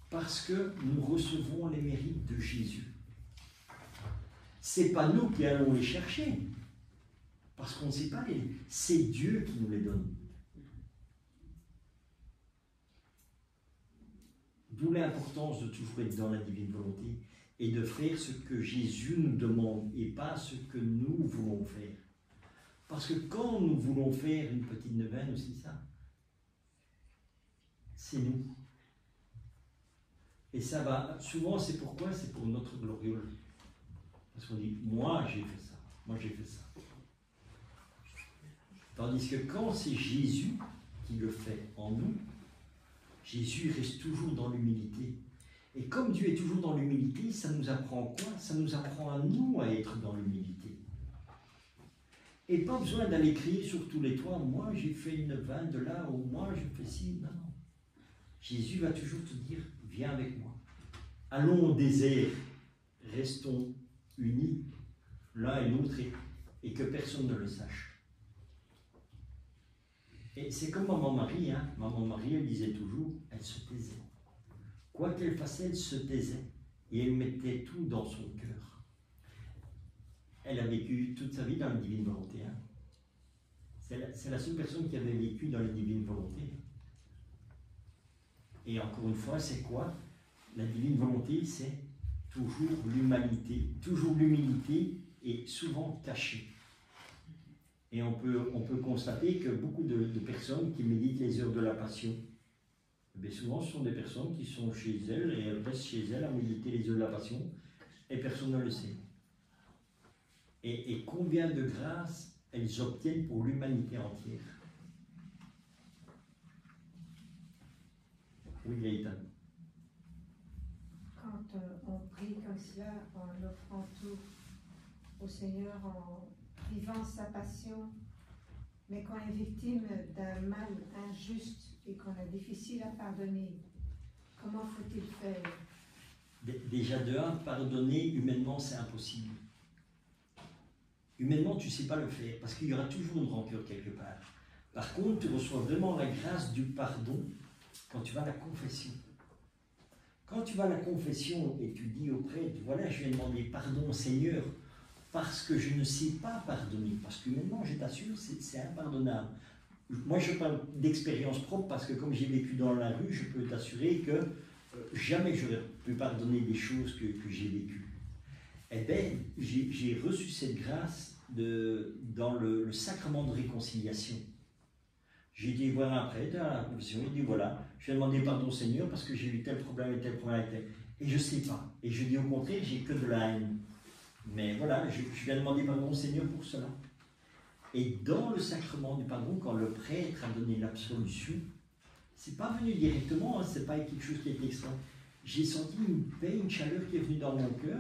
Parce que nous recevons les mérites de Jésus. Ce n'est pas nous qui allons les chercher. Parce qu'on ne sait pas les... C'est Dieu qui nous les donne. D'où l'importance de toujours être dans la divine volonté et de faire ce que Jésus nous demande et pas ce que nous voulons faire. Parce que quand nous voulons faire une petite neuvaine aussi, ça, c'est nous. Et ça va, souvent c'est pourquoi? C'est pour notre gloriole. Parce qu'on dit, moi j'ai fait ça, moi j'ai fait ça. Tandis que quand c'est Jésus qui le fait en nous, Jésus reste toujours dans l'humilité. Et comme Dieu est toujours dans l'humilité, ça nous apprend quoi? Ça nous apprend à nous à être dans l'humilité. Et pas besoin d'aller crier sur tous les toits, moi j'ai fait une neuvaine de là, ou moi je fais ci, non. Jésus va toujours te dire, viens avec moi. Allons au désert, restons unis, l'un et l'autre, et que personne ne le sache. Et c'est comme Maman Marie, hein. Maman Marie, elle disait toujours, elle se taisait. Quoi qu'elle fasse, elle se taisait. Et elle mettait tout dans son cœur. Elle a vécu toute sa vie dans la divine volonté. Hein. C'est la seule personne qui avait vécu dans la divine volonté. Et encore une fois, c'est quoi? La divine volonté, c'est toujours l'humilité et souvent cachée. Et on peut constater que beaucoup de personnes qui méditent les heures de la passion, mais souvent ce sont des personnes qui sont chez elles et elles restent chez elles à méditer les heures de la passion et personne ne le sait. Et combien de grâces elles obtiennent pour l'humanité entière. Oui, Gaëtan. Quand on prie comme cela, en offrant tout au Seigneur, en vivant sa passion, mais qu'on est victime d'un mal injuste et qu'on est difficile à pardonner, comment faut-il faire? Déjà de un, pardonner humainement, c'est impossible. Humainement, tu ne sais pas le faire, parce qu'il y aura toujours une rancœur quelque part. Par contre, tu reçois vraiment la grâce du pardon quand tu vas à la confession. Quand tu vas à la confession et tu dis au prêtre, voilà, je vais demander pardon au Seigneur, parce que je ne sais pas pardonner, parce que humainement, je t'assure, c'est impardonnable. Moi, je parle d'expérience propre, parce que comme j'ai vécu dans la rue, je peux t'assurer que jamais j'aurais pu pardonner des choses que j'ai vécues. Eh bien, j'ai reçu cette grâce dans le sacrement de réconciliation. J'ai dit, voilà un prêtre à la confession, il dit, voilà, je vais demander pardon au Seigneur parce que j'ai eu tel problème et tel problème et tel. Et je ne sais pas. Et je dis au contraire, j'ai que de la haine. Mais voilà, je viens demander pardon au Seigneur pour cela. Et dans le sacrement du pardon, quand le prêtre a donné l'absolution, c'est pas venu directement, hein, c'est pas quelque chose qui a été extra. J'ai senti une paix, une chaleur qui est venue dans mon cœur.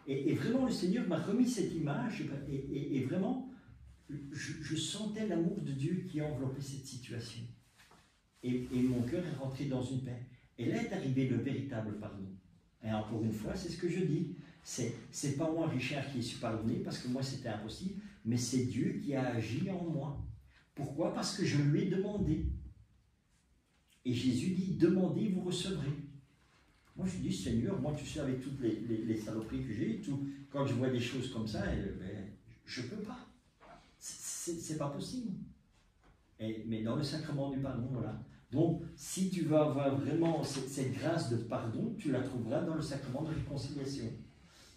Et vraiment, le Seigneur m'a remis cette image, et vraiment, je sentais l'amour de Dieu qui enveloppait cette situation. Et mon cœur est rentré dans une paix. Et là est arrivé le véritable pardon. Et encore une fois, c'est ce que je dis. C'est pas moi, Richard, qui ai su pardonner, parce que moi, c'était impossible, mais c'est Dieu qui a agi en moi. Pourquoi? Parce que je lui ai demandé. Et Jésus dit, demandez, vous recevrez. Moi, je dis, Seigneur, moi, tu sais, avec toutes les saloperies que j'ai, quand je vois des choses comme ça, je ne peux pas. C'est pas possible. Mais dans le sacrement du pardon, voilà. Donc, si tu veux avoir vraiment cette grâce de pardon, tu la trouveras dans le sacrement de réconciliation.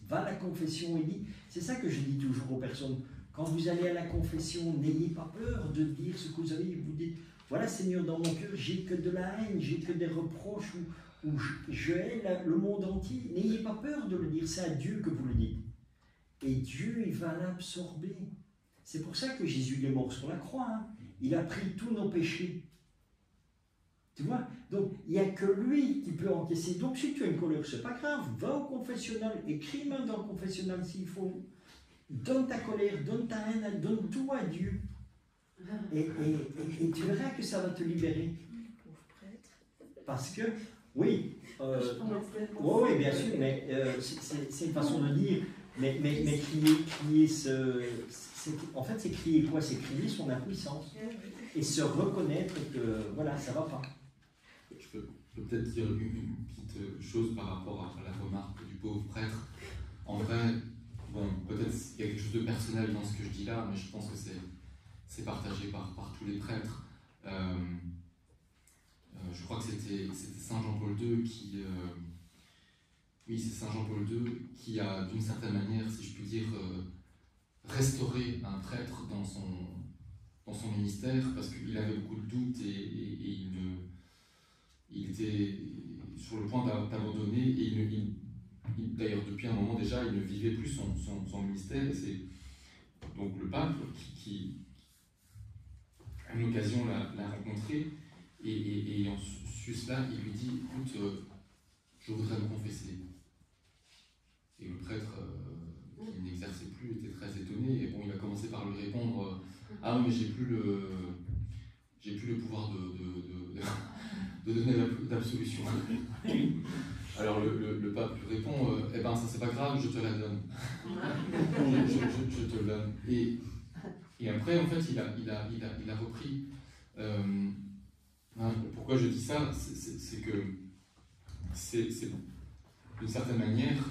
Va à la confession et dis, c'est ça que je dis toujours aux personnes, quand vous allez à la confession, n'ayez pas peur de dire ce que vous avez, vous dites, voilà, Seigneur, dans mon cœur, j'ai que de la haine, j'ai que des reproches, où je hais le monde entier. N'ayez pas peur de le dire, c'est à Dieu que vous le dites. Et Dieu, il va l'absorber. C'est pour ça que Jésus est mort sur la croix. Hein. Il a pris tous nos péchés. Tu vois? Donc, il n'y a que lui qui peut encaisser. Donc, si tu as une colère, c'est pas grave. Va au confessionnal, écris même dans le confessionnal s'il faut. Donne ta colère, donne ta haine, donne tout à Dieu. Et tu verras que ça va te libérer. Parce que, oui, oui, bien sûr, mais c'est une façon de dire, mais crier en fait, c'est crier quoi? C'est crier son impuissance et se reconnaître que, voilà, ça va pas. Je peux peut-être dire une petite chose par rapport à la remarque du pauvre prêtre. En vrai, bon, peut-être il y a quelque chose de personnel dans ce que je dis là, mais je pense que c'est partagé par tous les prêtres. Je crois que c'était Saint Jean-Paul II qui... oui, c'est Saint Jean-Paul II qui a, d'une certaine manière, si je puis dire, restauré un prêtre dans son ministère, parce qu'il avait beaucoup de doutes et il était sur le point d'abandonner, et d'ailleurs, depuis un moment déjà, il ne vivait plus son ministère, et c'est donc le pape qui à une occasion, l'a rencontré, et ayant su cela, il lui dit, écoute, je voudrais me confesser. Et le prêtre, qui n'exerçait plus, était très étonné, et bon, il a commencé par lui répondre, ah mais j'ai plus le pouvoir de donner l'absolution. Alors le pape lui répond, eh ben ça c'est pas grave, je te la donne. je te la donne. Et après, en fait, il a repris. Pourquoi je dis ça? C'est que c'est d'une certaine manière,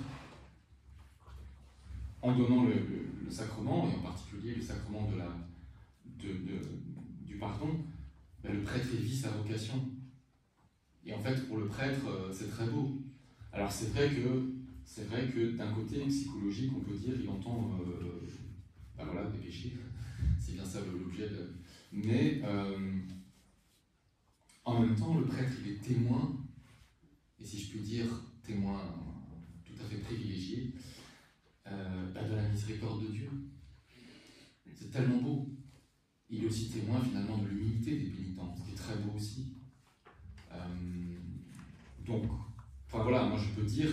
en donnant le sacrement, et en particulier le sacrement du pardon, ben, le prêtre vit sa vocation. Et en fait, pour le prêtre, c'est très beau. Alors c'est vrai que d'un côté psychologique, on peut dire il entend des péchés, c'est bien ça l'objet de... Mais en même temps, le prêtre il est témoin, et si je puis dire témoin tout à fait privilégié, de la miséricorde de Dieu. C'est tellement beau. Il est aussi témoin finalement de l'humilité des pénitents, ce qui est très beau aussi. Donc, moi je peux dire,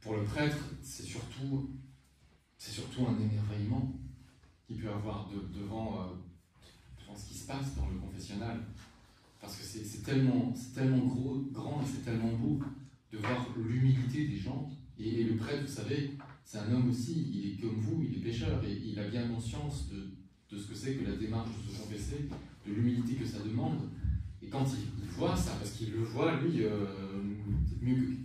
pour le prêtre, c'est surtout un émerveillement qu'il peut avoir devant ce qui se passe dans le confessionnal. Parce que c'est tellement grand et c'est tellement beau de voir l'humilité des gens. Et le prêtre, vous savez, c'est un homme aussi, il est comme vous, il est pécheur, et il a bien conscience de ce que c'est que la démarche de se confesser, de l'humilité que ça demande. Et quand il voit ça, parce qu'il le voit, lui, mieux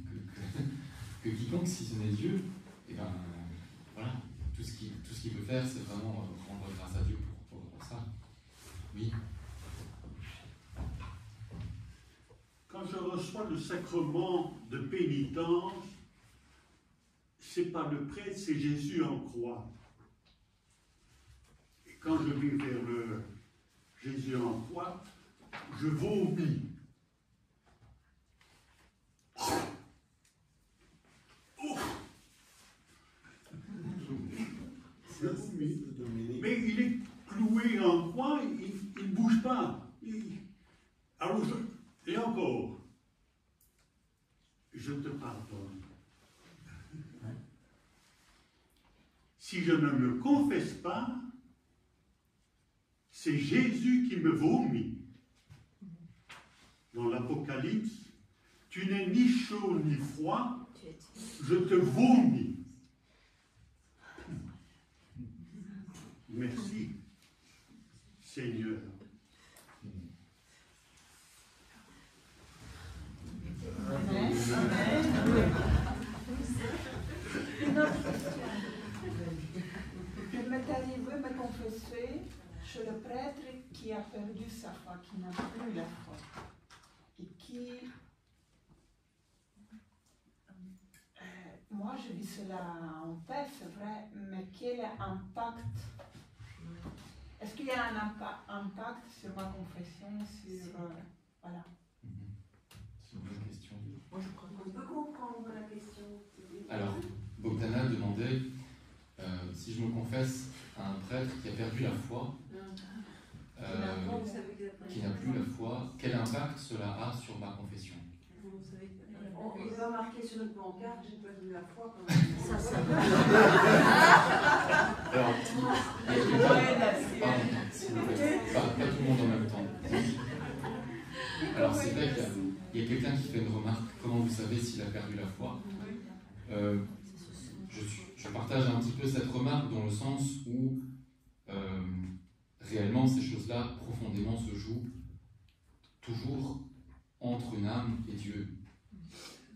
que quiconque, si ce n'est Dieu, et ben voilà, tout ce qu'il peut faire, c'est vraiment rendre grâce à Dieu pour ça. Oui. Quand je reçois le sacrement de pénitence, c'est pas le prêtre, c'est Jésus en croix. Et quand je vais vers le Jésus en croix, je vomis. Mais il est cloué en croix, il ne bouge pas. Alors et encore, je te pardonne. Si je ne me confesse pas, c'est Jésus qui me vomit. Dans l'Apocalypse, tu n'es ni chaud ni froid, je te vomis. Merci, Seigneur. Amen. Une autre question. Il m'est arrivé de me confesser chez le prêtre qui a perdu sa foi, qui n'a plus la foi, et qui... moi, je dis cela en paix, c'est vrai, mais quel impact? Est-ce qu'il y a un impact sur ma confession, sur... voilà. C'est une bonne question. Moi, je crois qu'on peut comprendre la question. Alors, Bogdana demandait si je me confesse à un prêtre qui a perdu la foi, qui n'a plus la foi, quel impact cela a sur ma confession? Il va marquer sur notre pancarte, j'ai perdu la foi quand même. Alors, pas tout le monde en même temps. Alors, c'est vrai qu'il y a quelqu'un qui fait une remarque. Comment vous savez s'il a perdu la foi? Je partage un petit peu cette remarque dans le sens où réellement ces choses-là profondément se jouent toujours entre une âme et Dieu.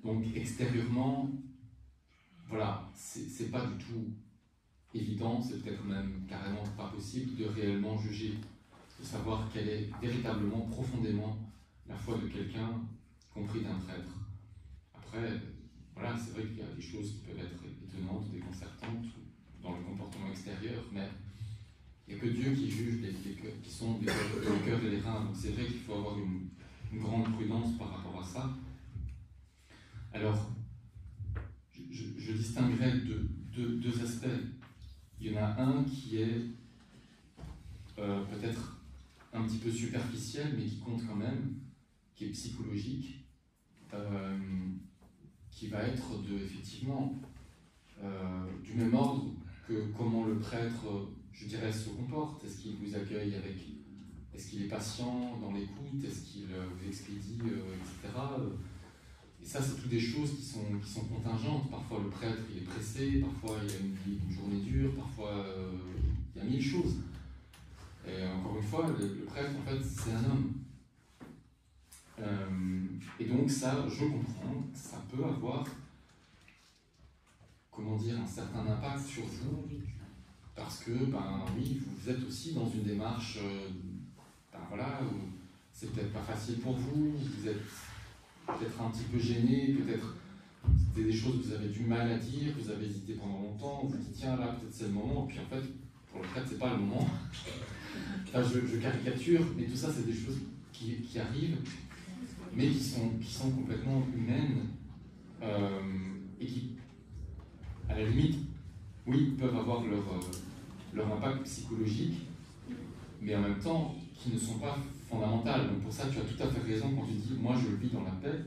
Donc extérieurement, voilà, c'est pas du tout évident, c'est peut-être même carrément pas possible de réellement juger, de savoir quelle est véritablement, profondément la foi de quelqu'un, compris d'un prêtre. Après, voilà, c'est vrai qu'il y a des choses qui peuvent être étonnantes, déconcertantes dans le comportement extérieur, mais il n'y a que Dieu qui juge qui sont les cœurs et les reins. Donc c'est vrai qu'il faut avoir une grande prudence par rapport à ça. Alors, je distinguerai deux aspects. Il y en a un qui est peut-être un petit peu superficiel, mais qui compte quand même, qui est psychologique, qui va être effectivement du même ordre que comment le prêtre, je dirais, se comporte. Est-ce qu'il vous accueille est-ce qu'il est patient dans l'écoute, est-ce qu'il vous expédie, etc. Et ça, c'est toutes des choses qui sont contingentes. Parfois, le prêtre, il est pressé, parfois, il a une journée dure, parfois, il y a 1000 choses. Et encore une fois, le prêtre, en fait, c'est un homme. Et donc, ça, je comprends, ça peut avoir, comment dire, un certain impact sur vous, parce que, oui, vous êtes aussi dans une démarche, voilà, où c'est peut-être pas facile pour vous, vous êtes peut-être un petit peu gêné, peut-être c'était des choses que vous avez du mal à dire, vous avez hésité pendant longtemps, vous vous dites tiens là peut-être c'est le moment, et puis en fait pour le prêtre c'est pas le moment. Enfin, je caricature, mais tout ça c'est des choses qui arrivent, mais qui sont complètement humaines et qui, à la limite, oui, peuvent avoir leur impact psychologique, mais en même temps qui ne sont pas fondamentales. Donc pour ça tu as tout à fait raison quand tu dis moi je le vis dans la paix.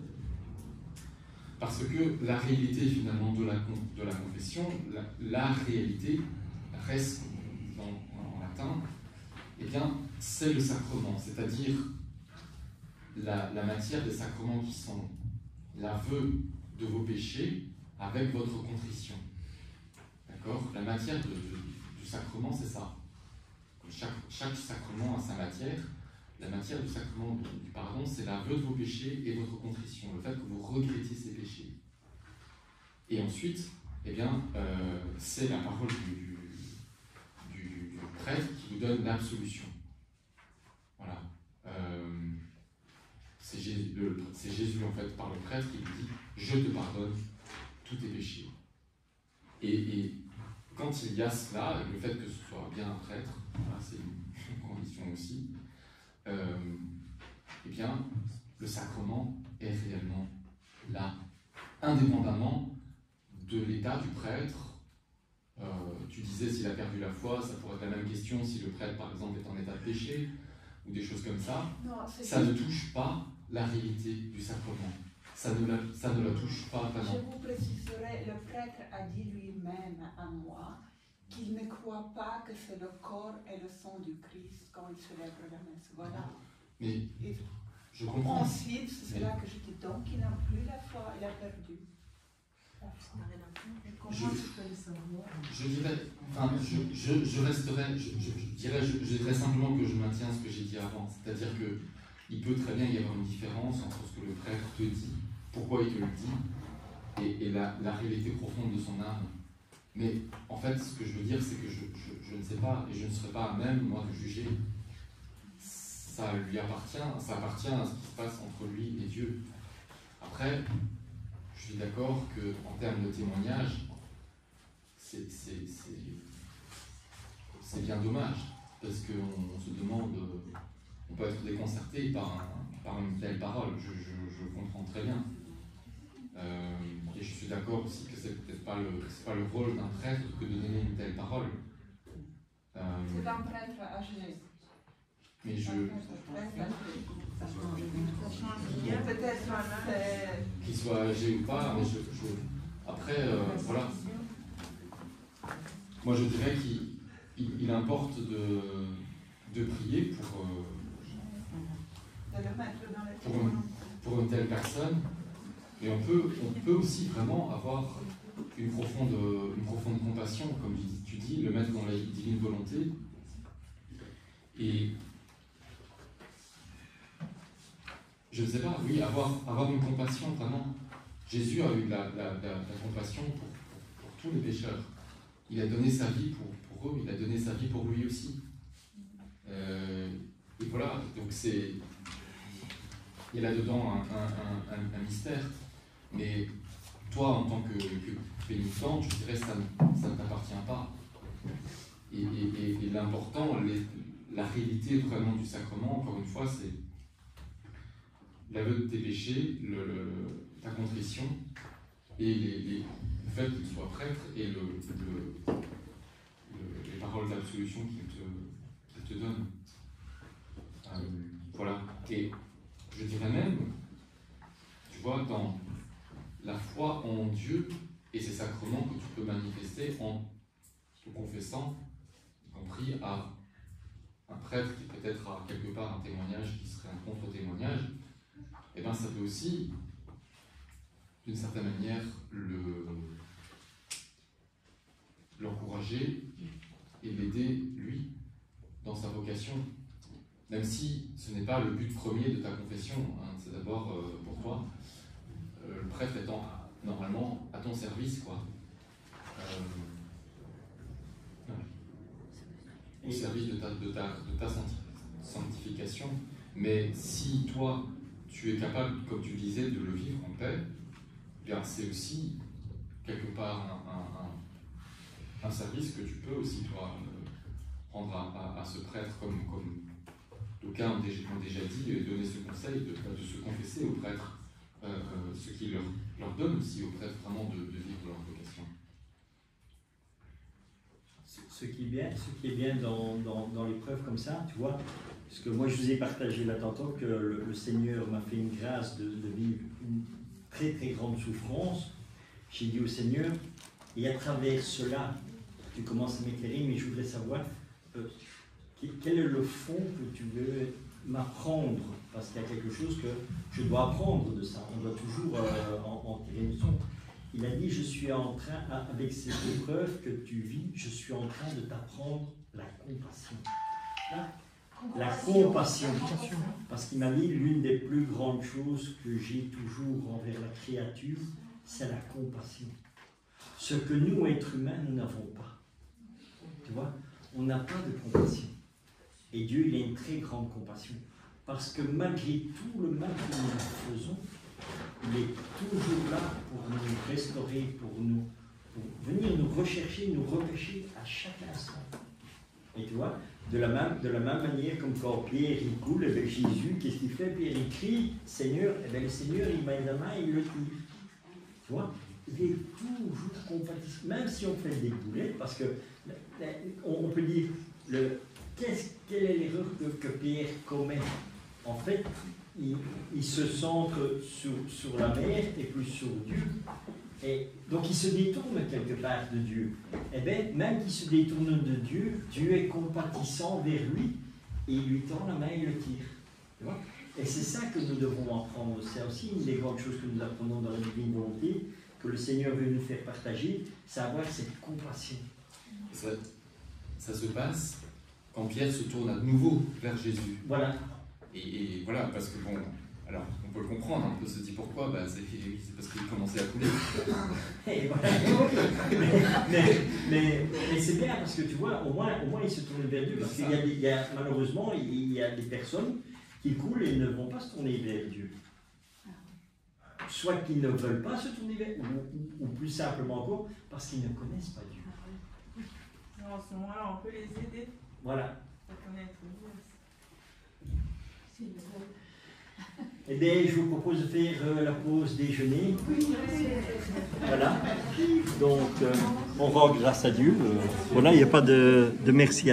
Parce que la réalité finalement de la confession, la réalité reste en latin, eh bien c'est le sacrement, c'est-à-dire la matière des sacrements qui sont l'aveu de vos péchés avec votre contrition. D'accord ? La matière du sacrement, c'est ça. Chaque sacrement a sa matière. La matière du sacrement du pardon, c'est l'aveu de vos péchés et votre contrition, le fait que vous regrettiez ces péchés. Et ensuite, eh bien, c'est la parole du prêtre qui vous donne l'absolution. Voilà. C'est Jésus, en fait, par le prêtre, qui lui dit « Je te pardonne tous tes péchés ». Et quand il y a cela, le fait que ce soit bien un prêtre, voilà, c'est une condition aussi, eh bien, le sacrement est réellement là, indépendamment de l'état du prêtre. Tu disais s'il a perdu la foi, ça pourrait être la même question si le prêtre, par exemple, est en état de péché, ou des choses comme ça. Non, ça ne touche pas la réalité du sacrement. Ça ne la touche pas vraiment. Je vous préciserai, le prêtre a dit lui-même à moi qu'il ne croit pas que c'est le corps et le sang du Christ quand il célèbre la messe. Voilà. Mais et je comprends. Ensuite, c'est là que je dis donc il n'a plus la foi, il a perdu. Je dirais, enfin, je dirais simplement que je maintiens ce que j'ai dit avant, c'est-à-dire que il peut très bien y avoir une différence entre ce que le prêtre te dit, pourquoi il te le dit, et la réalité profonde de son âme. Mais en fait, ce que je veux dire, c'est que je ne sais pas, et je ne serai pas à même, moi, de juger. Ça lui appartient, ça appartient à ce qui se passe entre lui et Dieu. Après, je suis d'accord qu'en termes de témoignage, c'est bien dommage, parce qu'on se demande, on peut être déconcerté par une telle parole, je comprends très bien. Et je suis d'accord aussi que c'est peut-être pas le rôle d'un prêtre que de donner une telle parole. C'est un prêtre âgé. Mais qu'il soit âgé ou pas, mais après, voilà. Moi, je dirais qu'il importe de prier pour une telle personne, mais on peut aussi vraiment avoir une profonde compassion, comme tu dis, le mettre dans la divine volonté. Et je ne sais pas, oui, avoir une compassion, vraiment. Jésus a eu la compassion pour tous les pécheurs. Il a donné sa vie pour eux, il a donné sa vie pour lui aussi. Et voilà, donc il y a là-dedans un mystère. Mais toi, en tant que pénitent, je dirais que ça ne t'appartient pas. Et l'important, la réalité vraiment du sacrement, encore une fois, c'est l'aveu de tes péchés, ta contrition, et le fait qu'il soit prêtre, et les paroles d'absolution qu'il te donne. Voilà. Et je dirais même, tu vois, dans la foi en Dieu et ses sacrements que tu peux manifester en te confessant, y compris à un prêtre qui peut-être a quelque part un témoignage qui serait un contre-témoignage, et bien ça peut aussi, d'une certaine manière, l'encourager et l'aider, lui, dans sa vocation. Même si ce n'est pas le but premier de ta confession, hein, c'est d'abord pour toi, le prêtre étant normalement à ton service, quoi. Au service de ta sanctification. Mais si toi, tu es capable, comme tu disais, de le vivre en paix, bien c'est aussi quelque part un service que tu peux aussi toi rendre à ce prêtre, comme d'aucuns ont déjà dit, donner ce conseil de se confesser au prêtre, ce qui leur donne aussi aux prêtres vraiment de vivre leur vocation. Ce qui est bien dans l'épreuve comme ça, tu vois, parce que moi je vous ai partagé là tantôt que le Seigneur m'a fait une grâce de vivre une très très grande souffrance. J'ai dit au Seigneur, et à travers cela, tu commences à m'éclairer, mais je voudrais savoir quel est le fond que tu veux m'apprendre, parce qu'il y a quelque chose que je dois apprendre de ça. On doit toujours en tirer une leçon. Il a dit, je suis en train, avec cette épreuve que tu vis, je suis en train de t'apprendre la compassion. La compassion. Parce qu'il m'a dit, l'une des plus grandes choses que j'ai toujours envers la créature, c'est la compassion. Ce que nous, êtres humains, nous n'avons pas. Tu vois, on n'a pas de compassion. Et Dieu, il a une très grande compassion. Parce que malgré tout le mal que nous faisons, il est toujours là pour nous restaurer, pour venir nous rechercher, nous repêcher à chaque instant. Et tu vois, de la même manière, comme quand Pierre il coule, et bien Jésus, qu'est-ce qu'il fait? Pierre il crie, Seigneur, et bien le Seigneur il met la main et il le tire. Tu vois, il est toujours compatissant, même si on fait des boulettes, parce que on peut dire, quelle est l'erreur que Pierre commet? En fait, il se centre sur la mer et plus sur Dieu. Et donc il se détourne quelque part de Dieu. Et bien, même qu'il se détourne de Dieu, Dieu est compatissant vers lui et il lui tend la main et le tire. Tu vois? Et c'est ça que nous devons apprendre. C'est aussi une des grandes choses que nous apprenons dans la divine volonté, que le Seigneur veut nous faire partager, c'est avoir cette compassion. Ça se passe quand Pierre se tourne à nouveau vers Jésus. Voilà. Et voilà, parce que bon, alors on peut le comprendre, on peut se dire pourquoi, c'est parce qu'il commençait à couler. Et voilà. mais c'est bien parce que tu vois, au moins il se tourne vers Dieu. Parce qu'il y a malheureusement, il y a des personnes qui coulent et ne vont pas se tourner vers Dieu. Soit qu'ils ne veulent pas se tourner vers Dieu, ou plus simplement encore, parce qu'ils ne connaissent pas Dieu. En ce moment-là, on peut les aider. Voilà. À connaître Dieu. Eh bien, je vous propose de faire la pause déjeuner. Voilà. Donc, on rend grâce à Dieu. Voilà, il n'y a pas de merci à